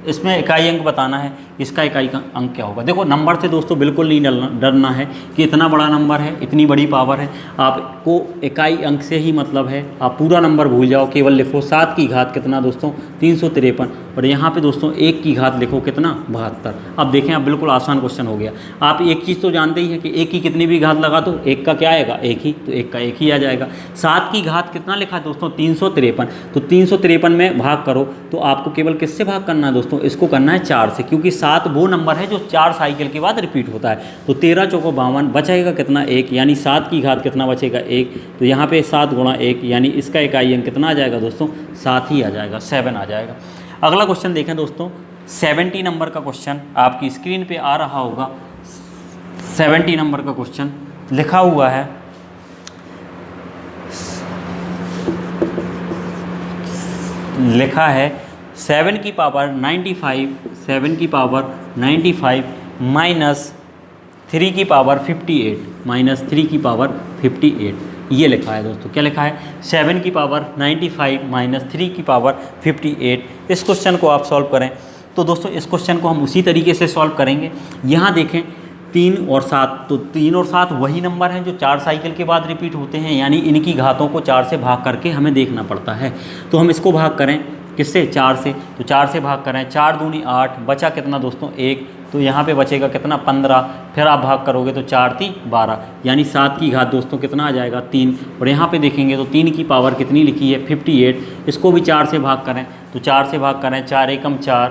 इसमें इकाई अंक बताना है, इसका इकाई का अंक क्या होगा। देखो नंबर से दोस्तों बिल्कुल नहीं डरना है कि इतना बड़ा नंबर है, इतनी बड़ी पावर है। आपको इकाई अंक से ही मतलब है, आप पूरा नंबर भूल जाओ, केवल लिखो 7 की घात कितना दोस्तों, 353, और यहाँ पे दोस्तों 1 की घात लिखो कितना, 72। अब देखें, अब बिल्कुल आसान क्वेश्चन हो गया। आप एक चीज़ तो जानते ही हैं कि 1 की कितनी भी घात लगा दो, 1 का क्या आएगा, 1 ही, तो 1 का 1 ही आ जाएगा। 7 की घात कितना लिखा है दोस्तों, 353, तो 353 में भाग करो, तो आपको केवल किससे भाग करना है दोस्तों, इसको करना है 4 से, क्योंकि 7 वो नंबर है जो 4 साइकिल के बाद रिपीट होता है। तो 13 चौको 52, बचेगा कितना, 1, यानी 7 की घात कितना बचेगा, 1। तो यहाँ पे 7 गुणा 1, यानी इसका इकाई अंक कितना आ जाएगा दोस्तों, 7 ही आ जाएगा, 7 आ जाएगा। अगला क्वेश्चन देखें दोस्तों, 70 नंबर का क्वेश्चन आपकी स्क्रीन पे आ रहा होगा। 70 नंबर का क्वेश्चन लिखा हुआ है, लिखा है 7 की पावर 95 माइनस 3 की पावर 58, ये लिखा है दोस्तों। क्या लिखा है, 7 की पावर 95 माइनस 3 की पावर 58। इस क्वेश्चन को आप सॉल्व करें। तो दोस्तों इस क्वेश्चन को हम उसी तरीके से सॉल्व करेंगे। यहाँ देखें 3 और 7, तो 3 और 7 वही नंबर हैं जो 4 साइकिल के बाद रिपीट होते हैं, यानी इनकी घातों को 4 से भाग करके हमें देखना पड़ता है। तो हम इसको भाग करें किससे, 4 से, तो 4 से भाग करें, 4 दूनी 8, बचा कितना दोस्तों, 1। तो यहाँ पे बचेगा कितना, 15। फिर आप भाग करोगे तो 4 3 12, यानी 7 की घात दोस्तों कितना आ जाएगा, 3। और यहाँ पे देखेंगे तो 3 की पावर कितनी लिखी है, 58। इसको भी 4 से भाग करें, तो 4 से भाग करें, 4 एकम 4,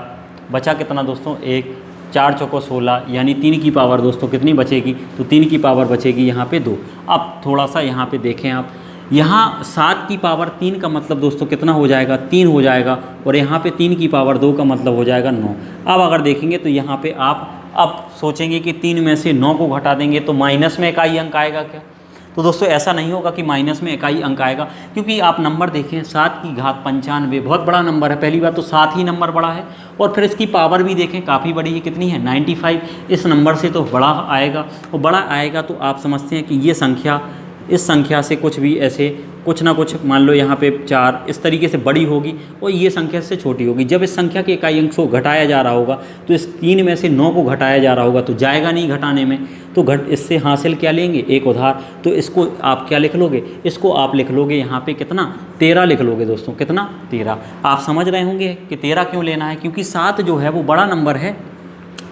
बचा कितना दोस्तों, 1। 4 चौको 16, यानी 3 की पावर दोस्तों कितनी बचेगी, तो 3 की पावर बचेगी यहाँ पे 2। अब थोड़ा सा यहाँ पे देखें आप, यहाँ 7 की पावर 3 का मतलब दोस्तों कितना हो जाएगा, 3 हो जाएगा, और यहाँ पे 3 की पावर 2 का मतलब हो जाएगा 9। अब अगर देखेंगे तो यहाँ पे आप अब सोचेंगे कि 3 में से 9 को घटा देंगे तो माइनस में इकाई अंक आएगा क्या, तो दोस्तों ऐसा नहीं होगा कि माइनस में इकाई अंक आएगा, क्योंकि आप नंबर देखें 7 की घात 95 बहुत बड़ा नंबर है। पहली बात तो 7 ही नंबर बड़ा है, और फिर इसकी पावर भी देखें काफ़ी बड़ी है, कितनी है 95। इस नंबर से तो बड़ा आएगा, और बड़ा आएगा तो आप समझते हैं कि ये संख्या इस संख्या से कुछ भी ऐसे कुछ ना कुछ, मान लो यहाँ पे 4 इस तरीके से बड़ी होगी और ये संख्या से छोटी होगी। जब इस संख्या के इकाई अंक को घटाया जा रहा होगा तो इस 3 में से 9 को घटाया जा रहा होगा तो जाएगा नहीं घटाने में, तो इससे हासिल क्या लेंगे, एक उधार। तो इसको आप क्या लिख लोगे, इसको आप लिख लोगे यहाँ पे कितना 13 लिख लोगे दोस्तों, कितना 13। आप समझ रहे होंगे कि 13 क्यों लेना है, क्योंकि 7 जो है वो बड़ा नंबर है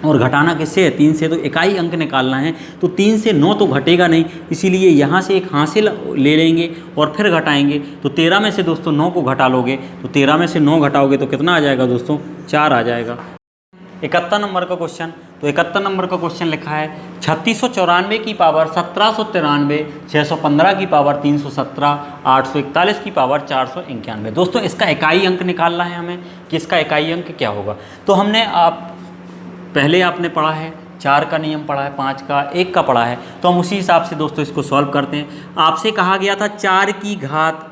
और घटाना किससे है, 3 से, तो इकाई अंक निकालना है। तो 3 से 9 तो घटेगा नहीं, इसीलिए यहाँ से एक हासिल ले लेंगे और फिर घटाएंगे। तो 13 में से दोस्तों 9 को घटा लोगे, तो 13 में से 9 घटाओगे तो कितना आ जाएगा दोस्तों, 4 आ जाएगा। 71 नंबर का क्वेश्चन, तो 71 नंबर का क्वेश्चन लिखा है 3694 की पावर 1793, 615 की पावर 317, 841 की पावर 491। दोस्तों इसका इकाई अंक निकालना है हमें कि इसका इकाई अंक क्या होगा। तो हमने पहले आपने पढ़ा है 4 का नियम पढ़ा है, 5 का, 1 का पढ़ा है, तो हम उसी हिसाब से दोस्तों इसको सॉल्व करते हैं। आपसे कहा गया था 4 की घात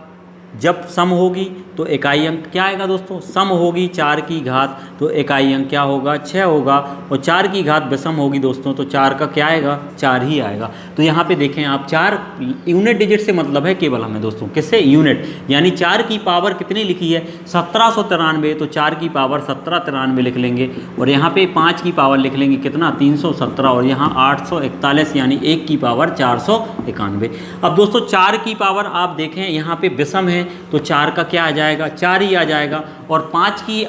जब सम होगी तो इकाई अंक क्या आएगा दोस्तों, सम होगी 4 की घात तो इकाई अंक क्या होगा, 6 होगा, और 4 की घात विषम होगी दोस्तों तो 4 का क्या आएगा, 4 ही आएगा। तो यहाँ पे देखें आप 4 यूनिट डिजिट से मतलब है केवल हमें दोस्तों, किससे, यूनिट, यानी 4 की पावर कितनी लिखी है 1793, तो 4 की पावर 1793 लिख लेंगे, और यहाँ पे 5 की पावर लिख लेंगे कितना 317, और यहाँ 841 यानी 1 की पावर 491। अब दोस्तों 4 की पावर आप देखें यहाँ पे विषम है तो 4 का क्या आ जाएगा, 4 ही आ जाएगा। और 5 की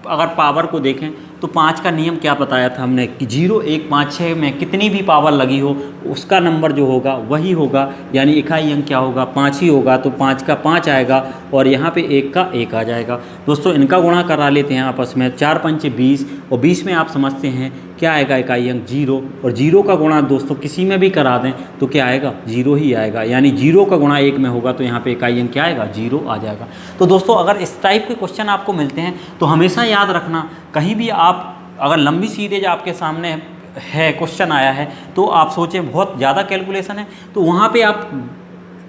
अगर पावर को देखें तो 5 का नियम क्या बताया था हमने कि 0 1 5 6 में कितनी भी पावर लगी हो उसका नंबर जो होगा वही होगा, यानी इकाई अंक क्या होगा, 5 ही होगा, तो 5 का 5 आएगा और यहाँ पे 1 का 1 आ जाएगा। दोस्तों इनका गुणा करा लेते हैं आपस में, 4 5 20, और 20 में आप समझते हैं क्या आएगा इकाई अंक 0, और 0 का गुणा दोस्तों किसी में भी करा दें तो क्या आएगा, 0 ही आएगा, यानी 0 का गुणा 1 में होगा तो यहाँ पे इकाई अंक क्या आएगा, 0 आ जाएगा। तो दोस्तों अगर इस टाइप के क्वेश्चन आपको मिलते हैं तो हमेशा याद रखना, कहीं भी आप अगर लंबी सीरीज आपके सामने है, क्वेश्चन आया है, तो आप सोचें बहुत ज़्यादा कैलकुलेशन है, तो वहाँ पे आप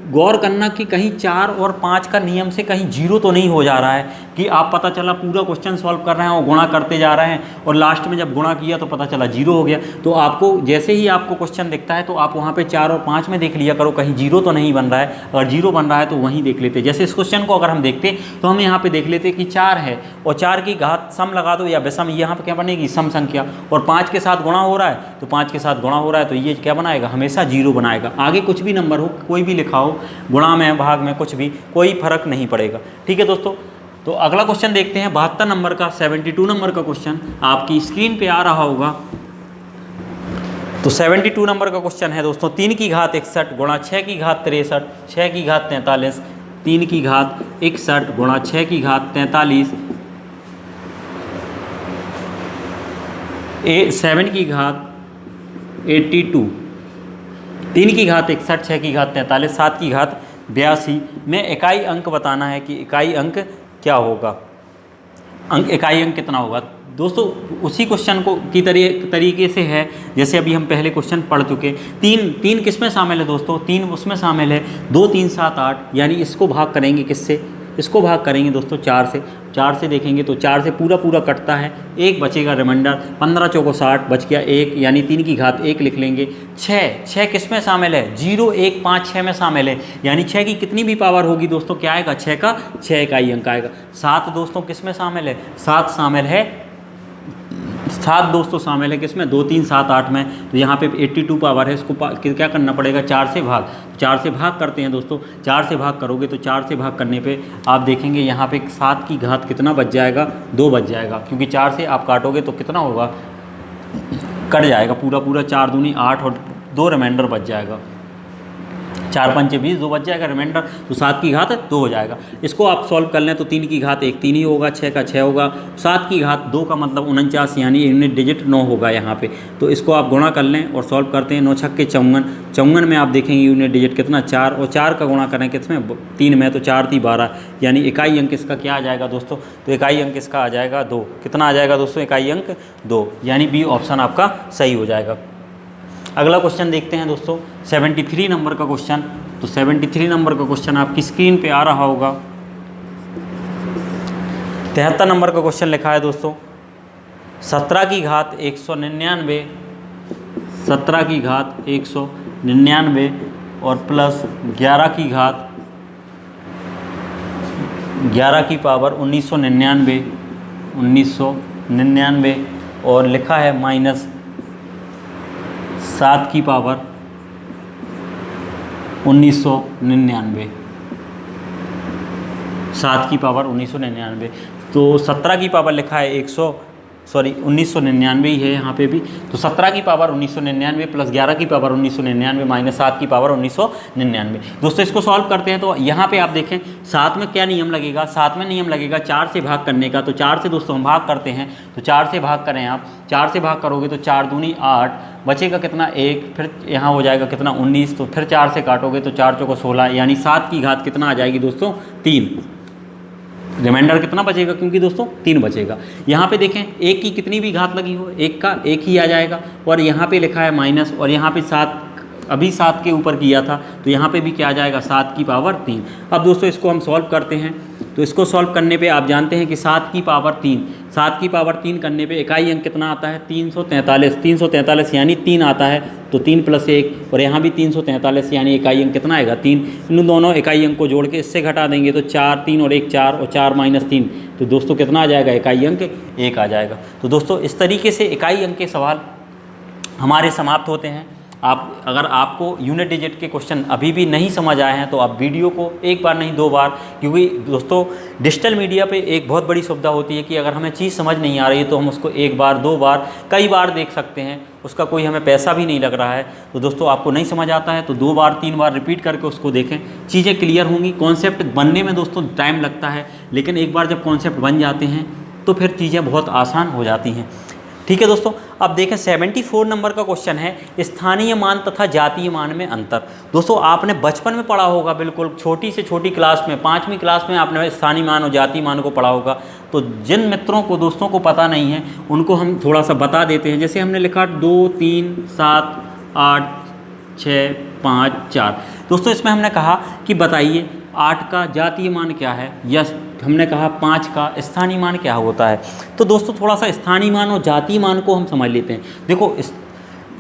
गौर करना कि कहीं 4 और 5 का नियम से कहीं 0 तो नहीं हो जा रहा है, कि आप पता चला पूरा क्वेश्चन सॉल्व कर रहे हैं और गुणा करते जा रहे हैं और लास्ट में जब गुणा किया तो पता चला 0 हो गया। तो आपको जैसे ही आपको क्वेश्चन दिखता है तो आप वहाँ पे 4 और 5 में देख लिया करो कहीं 0 तो नहीं बन रहा है, अगर 0 बन रहा है तो वहीं देख लेते। जैसे इस क्वेश्चन को अगर हम देखते तो हम यहाँ पर देख लेते कि 4 है और 4 की घात सम लगा दो या विषम, यहाँ पर क्या बनेगी, सम संख्या, और 5 के साथ गुणा हो रहा है तो 5 के साथ गुणा हो रहा है तो ये क्या बनाएगा, हमेशा 0 बनाएगा। आगे कुछ भी नंबर हो, कोई भी लिखा हो, गुणा में भाग में कुछ भी, कोई फर्क नहीं पड़ेगा। ठीक है दोस्तों, तो अगला क्वेश्चन देखते हैं 72 नंबर का, 72 नंबर का क्वेश्चन आपकी स्क्रीन पे आ रहा होगा। तो 72 नंबर का क्वेश्चन है दोस्तों 3 की घात 61 गुणा 6 की घात 63, 6 की घात 43, 3 की घात 61 गुणा 6 की घात 43, 7 की घात 82, 3 की घात 61, 6 की घात 43, 7 की घात 82 में इकाई अंक बताना है कि इकाई अंक क्या होगा, इकाई अंक कितना होगा। दोस्तों उसी क्वेश्चन को की तरीके से है जैसे अभी हम पहले क्वेश्चन पढ़ चुके। तीन किस में शामिल है दोस्तों, 3 उसमें शामिल है, 2 3 7 8, यानी इसको भाग करेंगे किससे, इसको भाग करेंगे दोस्तों 4 से, 4 से देखेंगे तो 4 से पूरा कटता है, 1 बचेगा रिमाइंडर, 15 चौको 60 बच गया 1, यानी 3 की घात 1 लिख लेंगे। 6 किस में शामिल है, 0 1 5 6 में शामिल है, यानी 6 की कितनी भी पावर होगी दोस्तों क्या आएगा, 6 का 6 इकाई अंक आएगा। 7 दोस्तों किस में शामिल है, 7 शामिल है, 7 दोस्तों शामिल है किसमें, 2 3 7 8 में, तो यहाँ पे 82 पावर है, इसको क्या करना पड़ेगा, 4 से भाग, 4 से भाग करते हैं दोस्तों। 4 से भाग करोगे तो 4 से भाग करने पे आप देखेंगे यहाँ पे 7 की घात कितना बच जाएगा, 2 बच जाएगा, क्योंकि 4 से आप काटोगे तो कितना होगा, कट जाएगा पूरा 4 दूनी 8 और 2 रिमाइंडर बच जाएगा, 4 5 20, 2 बच जाएगा रिमाइंडर, तो 7 की घात 2 हो जाएगा। इसको आप सॉल्व कर लें तो 3 की घात 1 3 ही होगा, 6 का 6 होगा, 7 की घात 2 का मतलब 49 यानी यूनिट डिजिट 9 होगा यहाँ पे। तो इसको आप गुणा कर लें और सॉल्व करते हैं, 9 छक्के 54, 54 में आप देखेंगे यूनिट डिजिट कितना 4, और 4 का गुणा करें किसमें 3 में, तो 4 3 12, यानी इकाई अंक इसका क्या आ जाएगा दोस्तों, तो इकाई अंक इसका आ जाएगा 2। कितना आ जाएगा दोस्तों, इकाई अंक 2, यानी बी ऑप्शन आपका सही हो जाएगा। अगला क्वेश्चन देखते हैं दोस्तों 73 नंबर का क्वेश्चन। तो 73 नंबर का क्वेश्चन आपकी स्क्रीन पे आ रहा होगा। 73 नंबर का क्वेश्चन लिखा है दोस्तों 17 की घात 199, 17 की घात 199 और प्लस 11 की घात 11 की पावर 1999, 1999 और लिखा है माइनस 7 की पावर 1999, 7 की पावर 1999। तो 17 की पावर लिखा है 1999 ही है यहाँ पे भी। तो 17 की पावर 1999 प्लस 11 की पावर 1999 माइनस 7 की पावर 1999। दोस्तों इसको सॉल्व करते हैं। तो यहाँ पे आप देखें साथ में क्या नियम लगेगा, साथ में नियम लगेगा 4 से भाग करने का। तो 4 से दोस्तों हम भाग करते हैं। तो 4 से भाग करें आप, 4 से भाग करोगे तो 4 दूनी 8, बचेगा कितना 1, फिर यहाँ हो जाएगा कितना 19। तो फिर 4 से काटोगे तो 4 चौको 16, यानी 7 की घात कितना आ जाएगी दोस्तों 3। रिमाइंडर कितना बचेगा, क्योंकि दोस्तों 3 बचेगा। यहाँ पे देखें एक की कितनी भी घात लगी हो, एक का एक ही आ जाएगा। और यहाँ पे लिखा है माइनस, और यहाँ पे 7, अभी 7 के ऊपर किया था तो यहाँ पे भी क्या आ जाएगा 7 की पावर 3। अब दोस्तों इसको हम सॉल्व करते हैं। तो इसको सॉल्व करने पे आप जानते हैं कि 7 की पावर 3, 7 की पावर 3 करने पे इकाई अंक कितना आता है 343, 343 यानी 3 आता है। तो 3 प्लस 1 और यहाँ भी 343 यानी इकाई अंक कितना आएगा 3। इन दोनों इकाई अंक को जोड़ के इससे घटा देंगे तो 4, 3 और 1 4 और 4 माइनस 3। तो दोस्तों कितना आ जाएगा इकाई अंक 1 आ जाएगा। तो दोस्तों इस तरीके से इकाई अंक के सवाल हमारे समाप्त होते हैं। आप अगर आपको यूनिट डिजिट के क्वेश्चन अभी भी नहीं समझ आए हैं तो आप वीडियो को एक बार नहीं 2 बार, क्योंकि दोस्तों डिजिटल मीडिया पे एक बहुत बड़ी सुविधा होती है कि अगर हमें चीज़ समझ नहीं आ रही है तो हम उसको 1 बार 2 बार कई बार देख सकते हैं, उसका कोई हमें पैसा भी नहीं लग रहा है। तो दोस्तों आपको नहीं समझ आता है तो 2 बार 3 बार रिपीट करके उसको देखें, चीज़ें क्लियर होंगी। कॉन्सेप्ट बनने में दोस्तों टाइम लगता है, लेकिन एक बार जब कॉन्सेप्ट बन जाते हैं तो फिर चीज़ें बहुत आसान हो जाती हैं। ठीक है दोस्तों, अब देखें 74 नंबर का क्वेश्चन है स्थानीय मान तथा जातीय मान में अंतर। दोस्तों आपने बचपन में पढ़ा होगा, बिल्कुल छोटी से छोटी क्लास में 5वीं क्लास में आपने स्थानीय मान और जातीय मान को पढ़ा होगा। तो जिन मित्रों को दोस्तों को पता नहीं है उनको हम थोड़ा सा बता देते हैं। जैसे हमने लिखा 2 3 7 8 6 5 4। दोस्तों इसमें हमने कहा कि बताइए 8 का जातीय मान क्या है, या हमने कहा 5 का स्थानीय मान क्या होता है। तो दोस्तों थोड़ा सा स्थानीय मान और जातीय मान को हम समझ लेते हैं। देखो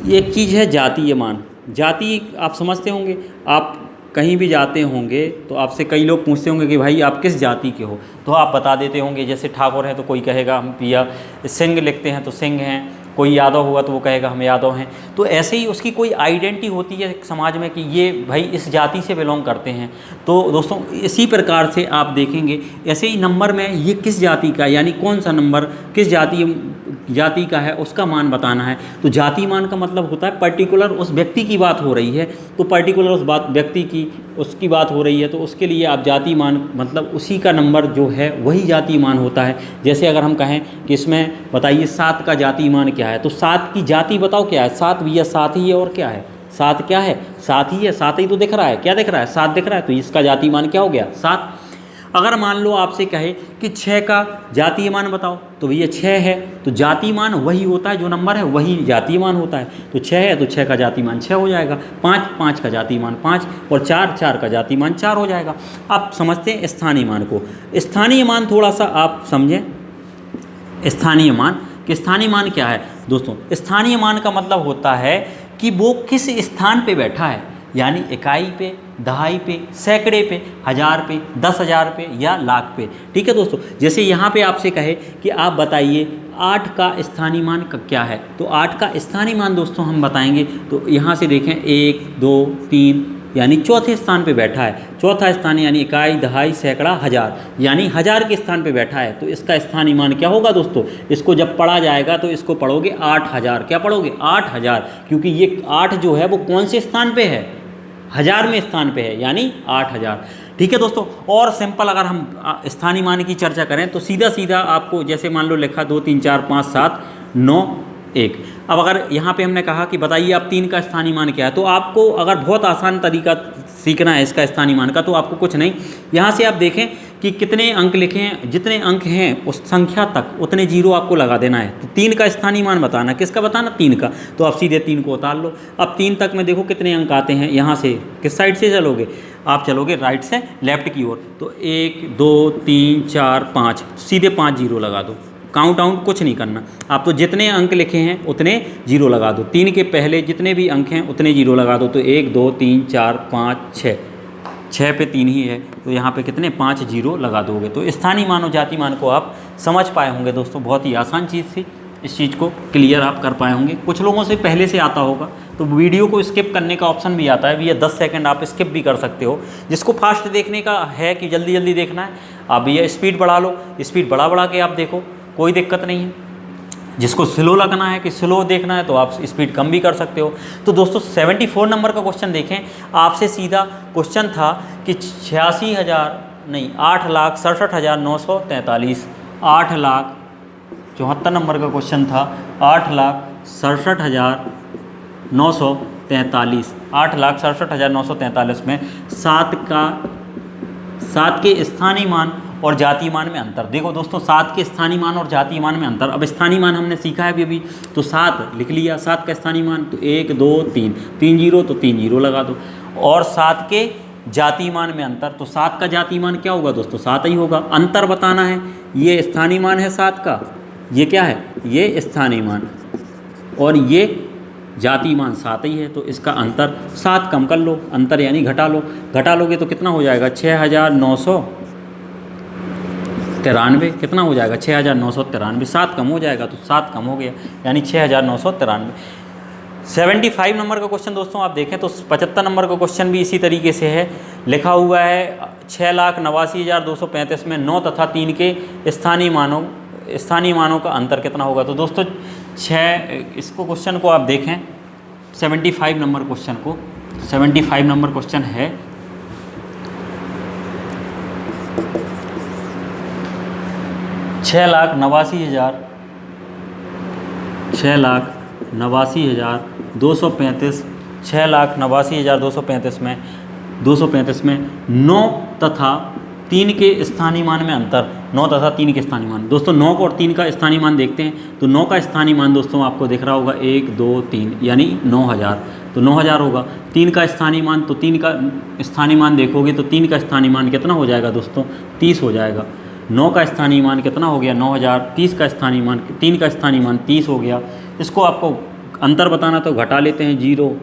एक चीज़ है जातीय मान। जातीय आप समझते होंगे, आप कहीं भी जाते होंगे तो आपसे कई लोग पूछते होंगे कि भाई आप किस जाति के हो, तो आप बता देते होंगे। जैसे ठाकुर हैं तो कोई कहेगा हम पिया, सिंह लिखते हैं तो सिंह हैं, कोई यादव हुआ तो वो कहेगा हम यादव हैं। तो ऐसे ही उसकी कोई आइडेंटिटी होती है समाज में कि ये भाई इस जाति से बिलोंग करते हैं। तो दोस्तों इसी प्रकार से आप देखेंगे ऐसे ही नंबर में ये किस जाति का, यानी कौन सा नंबर किस जाति का है उसका मान बताना है। तो जाति मान का मतलब होता है पर्टिकुलर उस व्यक्ति की बात हो रही है, तो पर्टिकुलर उस व्यक्ति की उसकी बात हो रही है, तो उसके लिए आप जाति मान मतलब उसी का नंबर जो है वही जाति मान होता है। जैसे अगर हम कहें कि इसमें बताइए 7 का जाति मान क्या है, तो 7 की जाति बताओ क्या है। 7 भैया 7 ही है, और क्या है 7 क्या है 7 ही है, 7 ही तो दिख रहा है। क्या दिख रहा है 7 दिख रहा है, तो इसका जाति मान क्या हो गया 7। अगर मान लो आपसे कहे कि 6 का जातीय मान बताओ, तो भैया 6 है, तो जातीय मान वही होता है, जो नंबर है वही जातीय मान होता है। तो 6 है तो 6 का जातीय मान 6 हो जाएगा। 5 का जातीय मान 5 और 4 का जातीय मान 4 हो जाएगा। आप समझते हैं स्थानीय मान को। स्थानीय मान थोड़ा सा आप समझें। स्थानीय मान कि स्थानीय मान क्या है दोस्तों। स्थानीय मान का मतलब होता है कि वो किस स्थान पे बैठा है, यानी इकाई पे, दहाई पे, सैकड़े पे, हज़ार पे, 10,000 पे या लाख पे। ठीक है दोस्तों, जैसे यहाँ पे आपसे कहे कि आप बताइए 8 का स्थानीय मान क्या है, तो 8 का स्थानीय मान दोस्तों हम बताएंगे। तो यहाँ से देखें 1 2 3 यानी चौथे स्थान पे बैठा है। चौथा स्थान यानी इकाई, दहाई, सैकड़ा, हज़ार, यानी 1000 के स्थान पे बैठा है। तो इसका स्थानीय मान क्या होगा दोस्तों। इसको जब पढ़ा जाएगा तो इसको पढ़ोगे 8000। क्या पढ़ोगे 8000, क्योंकि ये 8 जो है वो कौन से स्थान पे है, 1000 में स्थान पे है, यानी 8000। ठीक है दोस्तों। और सिंपल अगर हम स्थानीय मान की चर्चा करें तो सीधा सीधा आपको जैसे मान लो लिखा 2 3 4 5 7 9 1। अब अगर यहाँ पे हमने कहा कि बताइए आप 3 का स्थानीय मान क्या है, तो आपको अगर बहुत आसान तरीका सीखना है इसका स्थानीय मान का, तो आपको कुछ नहीं, यहाँ से आप देखें कि कितने अंक लिखे हैं, जितने अंक हैं उस संख्या तक उतने जीरो आपको लगा देना है। तो 3 का स्थानीय मान बताना, किसका बताना, 3 का। तो आप सीधे 3 को उतार लो। अब 3 तक में देखो कितने अंक आते हैं, यहाँ से किस साइड से चलोगे, आप चलोगे राइट से लेफ्ट की ओर। तो 1 2 3 4 5, सीधे 5 जीरो लगा दो। काउंट आउट कुछ नहीं करना, आप तो जितने अंक लिखे हैं उतने जीरो लगा दो। 3 के पहले जितने भी अंक हैं उतने जीरो लगा दो। तो 1 2 3 4 5 6, 6 पे 3 ही है, तो यहाँ पे कितने 5 जीरो लगा दोगे। तो स्थानीय मान और जाति मान को आप समझ पाए होंगे दोस्तों। बहुत ही आसान चीज़ थी, इस चीज़ को क्लियर आप कर पाए होंगे। कुछ लोगों से पहले से आता होगा, तो वीडियो को स्किप करने का ऑप्शन भी आता है, भैया 10 सेकंड आप स्किप भी कर सकते हो। जिसको फास्ट देखने का है कि जल्दी जल्दी देखना है, आप भैया स्पीड बढ़ा लो, स्पीड बढ़ा के आप देखो, कोई दिक्कत नहीं है। जिसको स्लो लगना है कि स्लो देखना है, तो आप स्पीड कम भी कर सकते हो। तो दोस्तों 74 नंबर का क्वेश्चन देखें। आपसे सीधा क्वेश्चन था कि 8,67,943, 8,74 नंबर का क्वेश्चन था, 8,67,943, 8,67,943 में 7 के स्थानीय मान और जातीय मान में अंतर। देखो दोस्तों 7 के स्थानीय मान और जातीय मान में अंतर। अब स्थानीय मान हमने सीखा है अभी, तो 7 लिख लिया, 7 का स्थानीय मान, तो 1 2 3, 3 जीरो, तो 3 जीरो लगा दो। और 7 के जातीय मान में अंतर, तो 7 का जातीय मान क्या होगा दोस्तों, 7 ही होगा। अंतर बताना है, ये स्थानीय मान है 7 का, ये क्या है, ये स्थानीय मान, और ये जातीय मान 7 ही है, तो इसका अंतर 7 कम कर लो, अंतर यानी घटा लो। घटा लोगे तो कितना हो जाएगा, 6,993, कितना हो जाएगा 6,993, 7 कम हो जाएगा, तो 7 कम हो गया, यानी 6,993। 75 नंबर का क्वेश्चन दोस्तों आप देखें तो 75 नंबर का क्वेश्चन भी इसी तरीके से है। लिखा हुआ है 6,89,235 में 9 तथा 3 के स्थानीय मानों का अंतर कितना होगा। तो दोस्तों इसको क्वेश्चन को आप देखें, 75 नंबर क्वेश्चन को, 75 नंबर क्वेश्चन है 6,89,235, 6,89,235 में 9 तथा 3 के स्थानीय मान में अंतर, 9 तथा 3 के स्थानीय मान। दोस्तों 9 और 3 का स्थानीय मान देखते हैं, तो 9 का स्थानीय मान दोस्तों आपको दिख रहा होगा 1 2 3, यानी 9,000, तो 9,000 होगा। 3 का स्थानीय मान, तो 3 का स्थानीय मान देखोगे तो 3 का स्थानीय मान कितना हो जाएगा दोस्तों, 30 हो जाएगा। 9 का स्थानीय मान कितना हो गया, 9,000, 30 का स्थानीय मान, 3 का स्थानीय मान 30 हो गया। इसको आपको अंतर बताना, तो घटा लेते हैं, 0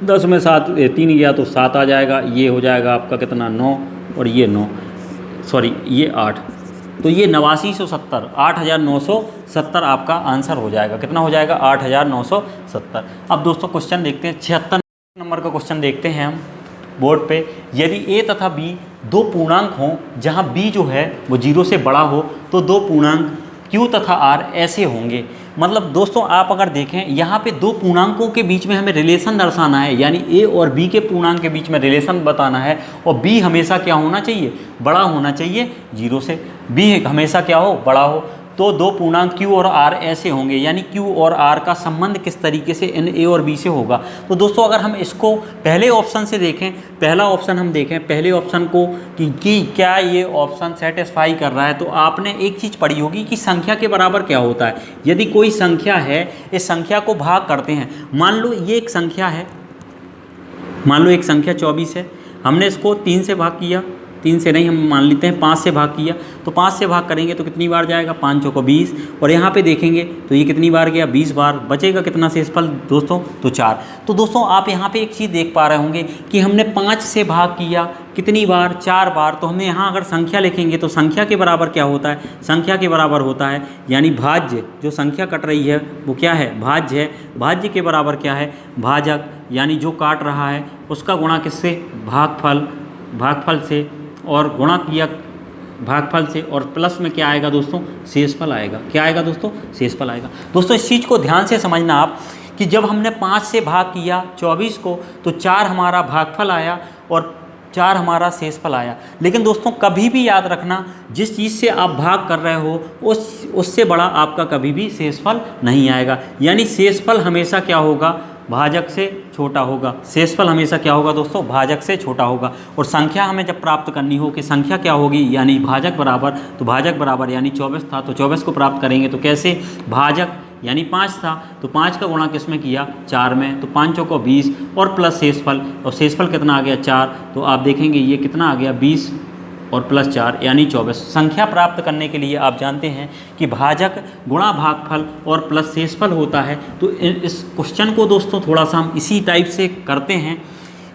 10 में 3 गया तो 7 आ जाएगा, ये हो जाएगा आपका कितना 9, और ये 9, सॉरी ये 8, तो ये 8970, 8,970 आपका आंसर हो जाएगा। कितना हो जाएगा, 8,970। अब दोस्तों क्वेश्चन देखते हैं, 76 नंबर का क्वेश्चन देखते हैं हम बोर्ड पे। यदि a तथा b दो पूर्णांक हों, जहां b जो है वो 0 से बड़ा हो, तो दो पूर्णांक q तथा r ऐसे होंगे। मतलब दोस्तों आप अगर देखें, यहाँ पे दो पूर्णांकों के बीच में हमें रिलेशन दर्शाना है, यानी a और b के पूर्णांक के बीच में रिलेशन बताना है, और b हमेशा क्या होना चाहिए, बड़ा होना चाहिए 0 से। b हमेशा क्या हो, बड़ा हो। तो दो पूर्णांक q और r ऐसे होंगे, यानी q और r का संबंध किस तरीके से इन a और b से होगा। तो दोस्तों अगर हम इसको पहले ऑप्शन से देखें, पहला ऑप्शन हम देखें, पहले ऑप्शन को कि क्या ये ऑप्शन सेटिस्फाई कर रहा है, तो आपने एक चीज़ पढ़ी होगी कि संख्या के बराबर क्या होता है। यदि कोई संख्या है, इस संख्या को भाग करते हैं, मान लो ये एक संख्या है, मान लो एक संख्या 24 है, हमने इसको 3 से भाग किया, 3 से नहीं, हम मान लेते हैं 5 से भाग किया, तो 5 से भाग करेंगे तो कितनी बार जाएगा, 5 चौको 20, और यहाँ पे देखेंगे तो ये कितनी बार गया, 20 बार। बचेगा कितना शेषफल दोस्तों, तो 4। तो दोस्तों आप यहाँ पे एक चीज़ देख पा रहे होंगे कि हमने 5 से भाग किया कितनी बार, 4 बार। तो हमें यहाँ अगर संख्या लिखेंगे तो संख्या के बराबर क्या होता है, संख्या के बराबर होता है, यानी भाज्य, जो संख्या कट रही है वो क्या है, भाज्य है। भाज्य के बराबर क्या है, भाजक, यानी जो काट रहा है उसका गुणा किससे, भागफल से, और गुणा किया भागफल से, और प्लस में क्या आएगा दोस्तों, शेषफल आएगा। क्या आएगा दोस्तों, शेषफल आएगा। दोस्तों इस चीज़ को ध्यान से समझना आप कि जब हमने 5 से भाग किया 24 को, तो 4 हमारा भागफल आया और 4 हमारा शेषफल आया। लेकिन दोस्तों कभी भी याद रखना, जिस चीज़ से आप भाग कर रहे हो उससे बड़ा आपका कभी भी शेषफल नहीं आएगा, यानी शेषफल हमेशा क्या होगा, भाजक से छोटा होगा। शेषफल हमेशा क्या होगा दोस्तों, भाजक से छोटा होगा। और संख्या हमें जब प्राप्त करनी हो कि संख्या क्या होगी, यानी भाजक बराबर, तो भाजक बराबर यानी 24 था तो 24 को प्राप्त करेंगे तो कैसे, भाजक यानी 5 था तो 5 का गुणा किस में किया, 4 में, तो 5 चौको 20 और प्लस शेषफल, और शेषफल कितना आ गया 4, तो आप देखेंगे ये कितना आ गया 20 और प्लस 4 यानी 24। संख्या प्राप्त करने के लिए आप जानते हैं कि भाजक गुणा भागफल और प्लस शेषफल होता है। तो इस क्वेश्चन को दोस्तों थोड़ा सा हम इसी टाइप से करते हैं।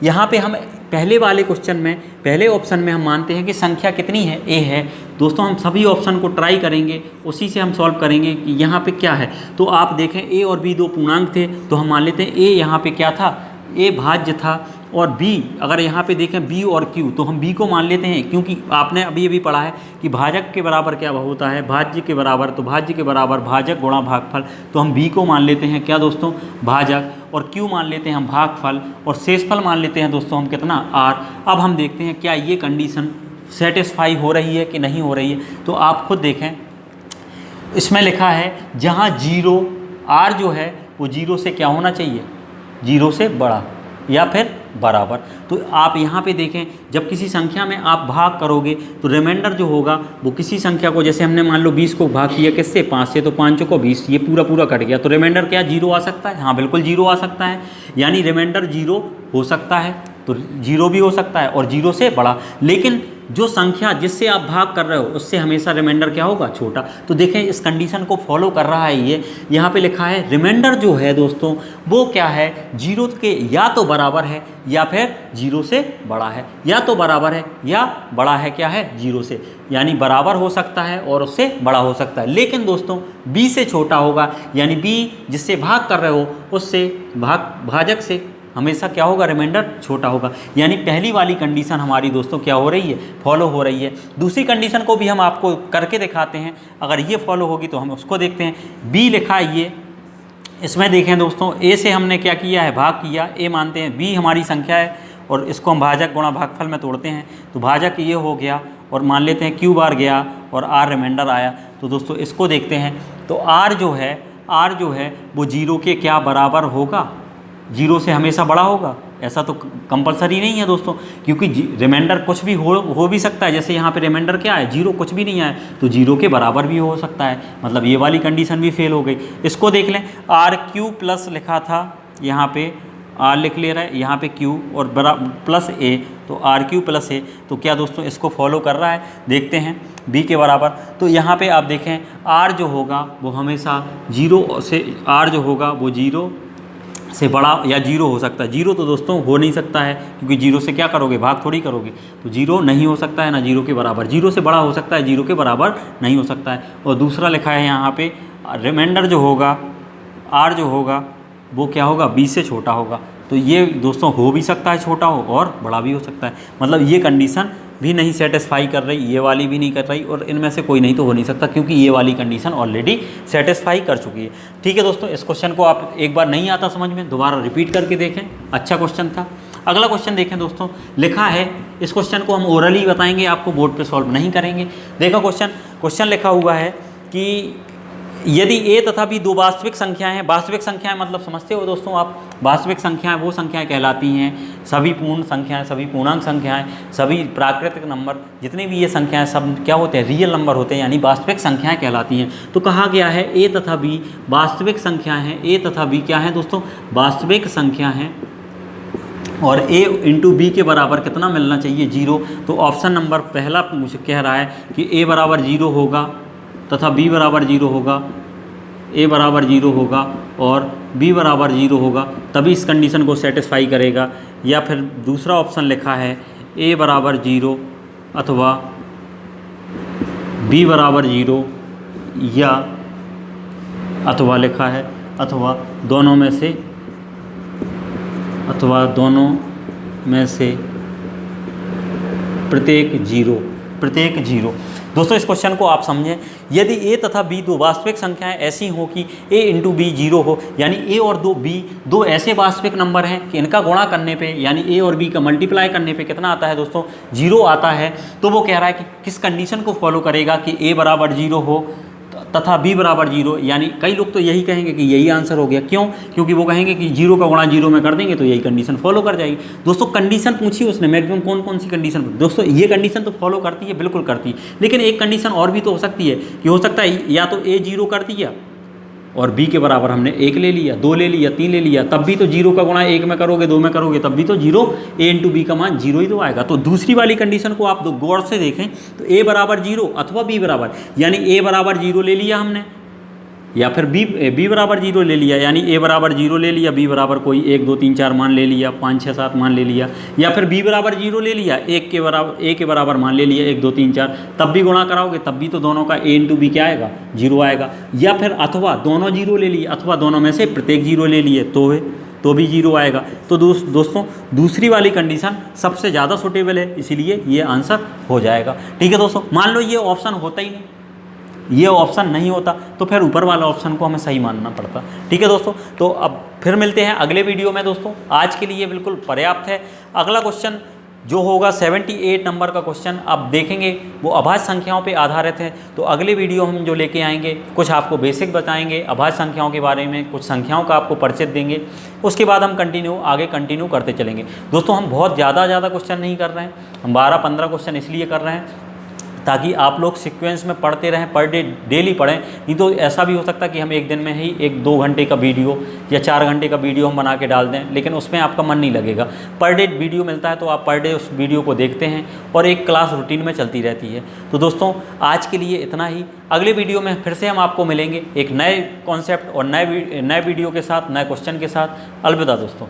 यहाँ पे हम पहले वाले क्वेश्चन में, पहले ऑप्शन में हम मानते हैं कि संख्या कितनी है, ए है। दोस्तों हम सभी ऑप्शन को ट्राई करेंगे, उसी से हम सॉल्व करेंगे कि यहाँ पे क्या है। तो आप देखें ए और बी दो पूर्णांक थे तो हम मान लेते हैं ए यहाँ पे क्या था, ए भाज्य था, और बी अगर यहाँ पे देखें बी और क्यू तो हम बी को मान लेते हैं, क्योंकि आपने अभी अभी पढ़ा है कि भाजक के बराबर क्या होता है, भाज्य के बराबर, तो भाज्य के बराबर भाजक गुणा भागफल, तो हम बी को मान लेते हैं क्या दोस्तों, भाजक, और क्यू मान लेते हैं हम भागफल, और शेषफल मान लेते हैं दोस्तों हम कितना, आर। अब हम देखते हैं क्या ये कंडीशन सेटिस्फाई हो रही है कि नहीं हो रही है। तो आप खुद देखें, इसमें लिखा है जहाँ जीरो, आर जो है वो जीरो से क्या होना चाहिए, जीरो से बड़ा या फिर बराबर। तो आप यहाँ पे देखें, जब किसी संख्या में आप भाग करोगे तो रिमाइंडर जो होगा वो किसी संख्या को, जैसे हमने मान लो 20 को भाग किया किससे, 5 से, तो 5 को 20, ये पूरा पूरा कट गया, तो रिमाइंडर क्या जीरो आ सकता है, हाँ बिल्कुल जीरो आ सकता है, यानी रिमाइंडर जीरो हो सकता है, तो जीरो भी हो सकता है और जीरो से बड़ा। लेकिन जो संख्या जिससे आप भाग कर रहे हो उससे हमेशा रिमाइंडर क्या होगा, छोटा। तो देखें इस कंडीशन को फॉलो कर रहा है ये। यहाँ पे लिखा है रिमाइंडर जो है दोस्तों वो क्या है, जीरो के या तो बराबर है या फिर जीरो से बड़ा है, या तो बराबर है या बड़ा है क्या है, जीरो से, यानी बराबर हो सकता है और उससे बड़ा हो सकता है। लेकिन दोस्तों बी से छोटा होगा, यानी बी जिससे भाग कर रहे हो उससे भाजक से हमेशा क्या होगा, रिमाइंडर छोटा होगा। यानी पहली वाली कंडीशन हमारी दोस्तों क्या हो रही है, फॉलो हो रही है। दूसरी कंडीशन को भी हम आपको करके दिखाते हैं, अगर ये फॉलो होगी तो हम उसको देखते हैं। बी लिखा है ये, इसमें देखें दोस्तों ए से हमने क्या किया है, भाग किया, ए मानते हैं, बी हमारी संख्या है और इसको हम भाजक गुणा भागफल में तोड़ते हैं, तो भाजक ये हो गया और मान लेते हैं क्यू बार गया और आर रिमाइंडर आया। तो दोस्तों इसको देखते हैं, तो आर जो है वो जीरो के क्या बराबर होगा, जीरो से हमेशा बड़ा होगा, ऐसा तो कंपलसरी नहीं है दोस्तों, क्योंकि रिमाइंडर कुछ भी हो भी सकता है। जैसे यहाँ पे रिमाइंडर क्या है, जीरो, कुछ भी नहीं आया तो जीरो के बराबर भी हो सकता है, मतलब ये वाली कंडीशन भी फेल हो गई। इसको देख लें, आर क्यू प्लस लिखा था, यहाँ पे आर लिख ले रहा है, यहाँ पे क्यू और प्लस ए, तो आर क्यू प्लस ए, तो क्या दोस्तों इसको फॉलो कर रहा है, देखते हैं बी के बराबर। तो यहाँ पे आप देखें आर जो होगा वो हमेशा जीरो से, आर जो होगा वो जीरो से बड़ा या जीरो हो सकता है। जीरो तो दोस्तों हो नहीं सकता है, क्योंकि जीरो से क्या करोगे, भाग थोड़ी करोगे, तो जीरो नहीं हो सकता है ना जीरो के बराबर। जीरो से बड़ा हो सकता है, जीरो के बराबर नहीं हो सकता है। और दूसरा लिखा है यहाँ पे रिमाइंडर जो होगा, आर जो होगा वो क्या होगा, बी से छोटा होगा। तो ये दोस्तों हो भी सकता है छोटा हो और बड़ा भी हो सकता है, मतलब ये कंडीशन भी नहीं सेटिस्फाई कर रही, ये वाली भी नहीं कर रही, और इनमें से कोई नहीं तो हो नहीं सकता, क्योंकि ये वाली कंडीशन ऑलरेडी सेटिस्फाई कर चुकी है। ठीक है दोस्तों, इस क्वेश्चन को आप एक बार नहीं आता समझ में, दोबारा रिपीट करके देखें, अच्छा क्वेश्चन था। अगला क्वेश्चन देखें दोस्तों, लिखा है, इस क्वेश्चन को हम ओरली बताएंगे, आपको बोर्ड पे सॉल्व नहीं करेंगे। देखो क्वेश्चन लिखा हुआ है कि यदि ए तथा बी दो वास्तविक संख्याएं हैं, वास्तविक संख्याएं मतलब समझते हो दोस्तों आप, वास्तविक संख्याएं वो संख्याएं कहलाती हैं, सभी पूर्ण संख्याएं, सभी पूर्णांक संख्याएं, सभी प्राकृतिक नंबर, जितनी भी ये संख्याएं सब क्या होते हैं, रियल नंबर होते हैं, यानी वास्तविक संख्याएं कहलाती हैं। तो कहा गया है ए तथा बी वास्तविक संख्याएं हैं, ए तथा बी क्या है दोस्तों, वास्तविक संख्या हैं, और a इंटू बी के बराबर कितना मिलना चाहिए, जीरो। तो ऑप्शन नंबर पहला मुझे कह रहा है कि a बराबर जीरो होगा तथा b बराबर जीरो होगा, a बराबर जीरो होगा और b बराबर जीरो होगा, तभी इस कंडीशन को सेटिस्फाई करेगा। या फिर दूसरा ऑप्शन लिखा है a बराबर जीरो अथवा b बराबर जीरो, या अथवा लिखा है अथवा दोनों में से प्रत्येक जीरो। दोस्तों इस क्वेश्चन को आप समझें, यदि a तथा b दो वास्तविक संख्याएं ऐसी हो कि a इंटू बी जीरो हो, यानी a और b दो ऐसे वास्तविक नंबर हैं कि इनका गुणा करने पे, यानी a और b का मल्टीप्लाई करने पे कितना आता है दोस्तों, जीरो आता है। तो वो कह रहा है कि किस कंडीशन को फॉलो करेगा कि a बराबर जीरो हो, तथा b बराबर 0, यानी कई लोग तो यही कहेंगे कि यही आंसर हो गया। क्यों? क्योंकि वो कहेंगे कि 0 का गुणा 0 में कर देंगे तो यही कंडीशन फॉलो कर जाएगी। दोस्तों कंडीशन पूछी उसने, मैक्सिमम कौन कौन सी कंडीशन, दोस्तों ये कंडीशन तो फॉलो करती है, बिल्कुल करती है, लेकिन एक कंडीशन और भी तो हो सकती है कि हो सकता है या तो a 0 कर दिया और b के बराबर हमने 1 ले लिया, 2 ले लिया, 3 ले लिया, तब भी तो 0 का गुणा 1 में करोगे, 2 में करोगे, तब भी तो 0, a इंटू बी का मान 0 ही तो आएगा। तो दूसरी वाली कंडीशन को आप गौर से देखें तो a बराबर 0 अथवा b बराबर, यानी a बराबर 0 ले लिया हमने, या फिर b बराबर 0 ले लिया, यानी a बराबर 0 ले लिया, b बराबर कोई 1 2 3 4 मान ले लिया, 5 6 7 मान ले लिया, या फिर b बराबर 0 ले लिया, a के बराबर मान ले लिया 1 2 3 4, तब भी गुणा कराओगे तब भी तो दोनों का a इंटू बी क्या आएगा, 0 आएगा। या फिर अथवा दोनों 0 ले लिए, अथवा दोनों में से प्रत्येक 0 ले लिए तो भी 0 आएगा। तो दोस्तों दूसरी वाली कंडीशन सबसे ज़्यादा सूटेबल है, इसीलिए ये आंसर हो जाएगा। ठीक है दोस्तों, मान लो ये ऑप्शन होता ही नहीं, ये ऑप्शन नहीं होता तो फिर ऊपर वाला ऑप्शन को हमें सही मानना पड़ता। ठीक है दोस्तों, तो अब फिर मिलते हैं अगले वीडियो में। दोस्तों आज के लिए बिल्कुल पर्याप्त है। अगला क्वेश्चन जो होगा 78 नंबर का क्वेश्चन आप देखेंगे, वो अभाज्य संख्याओं पे आधारित है। तो अगले वीडियो हम जो लेके आएंगे, कुछ आपको बेसिक बताएंगे अभाज्य संख्याओं के बारे में, कुछ संख्याओं का आपको परिचय देंगे, उसके बाद हम आगे कंटिन्यू करते चलेंगे। दोस्तों हम बहुत ज़्यादा क्वेश्चन नहीं कर रहे हैं, हम 12-15 क्वेश्चन इसलिए कर रहे हैं ताकि आप लोग सीक्वेंस में पढ़ते रहें, पर डे डेली पढ़ें। नहीं तो ऐसा भी हो सकता है कि हम एक दिन में ही 1-2 घंटे का वीडियो या 4 घंटे का वीडियो हम बना के डाल दें, लेकिन उसमें आपका मन नहीं लगेगा। पर डे वीडियो मिलता है तो आप पर डे उस वीडियो को देखते हैं और एक क्लास रूटीन में चलती रहती है। तो दोस्तों आज के लिए इतना ही। अगले वीडियो में फिर से हम आपको मिलेंगे एक नए कॉन्सेप्ट और नए वीडियो के साथ, नए क्वेश्चन के साथ। अलविदा दोस्तों।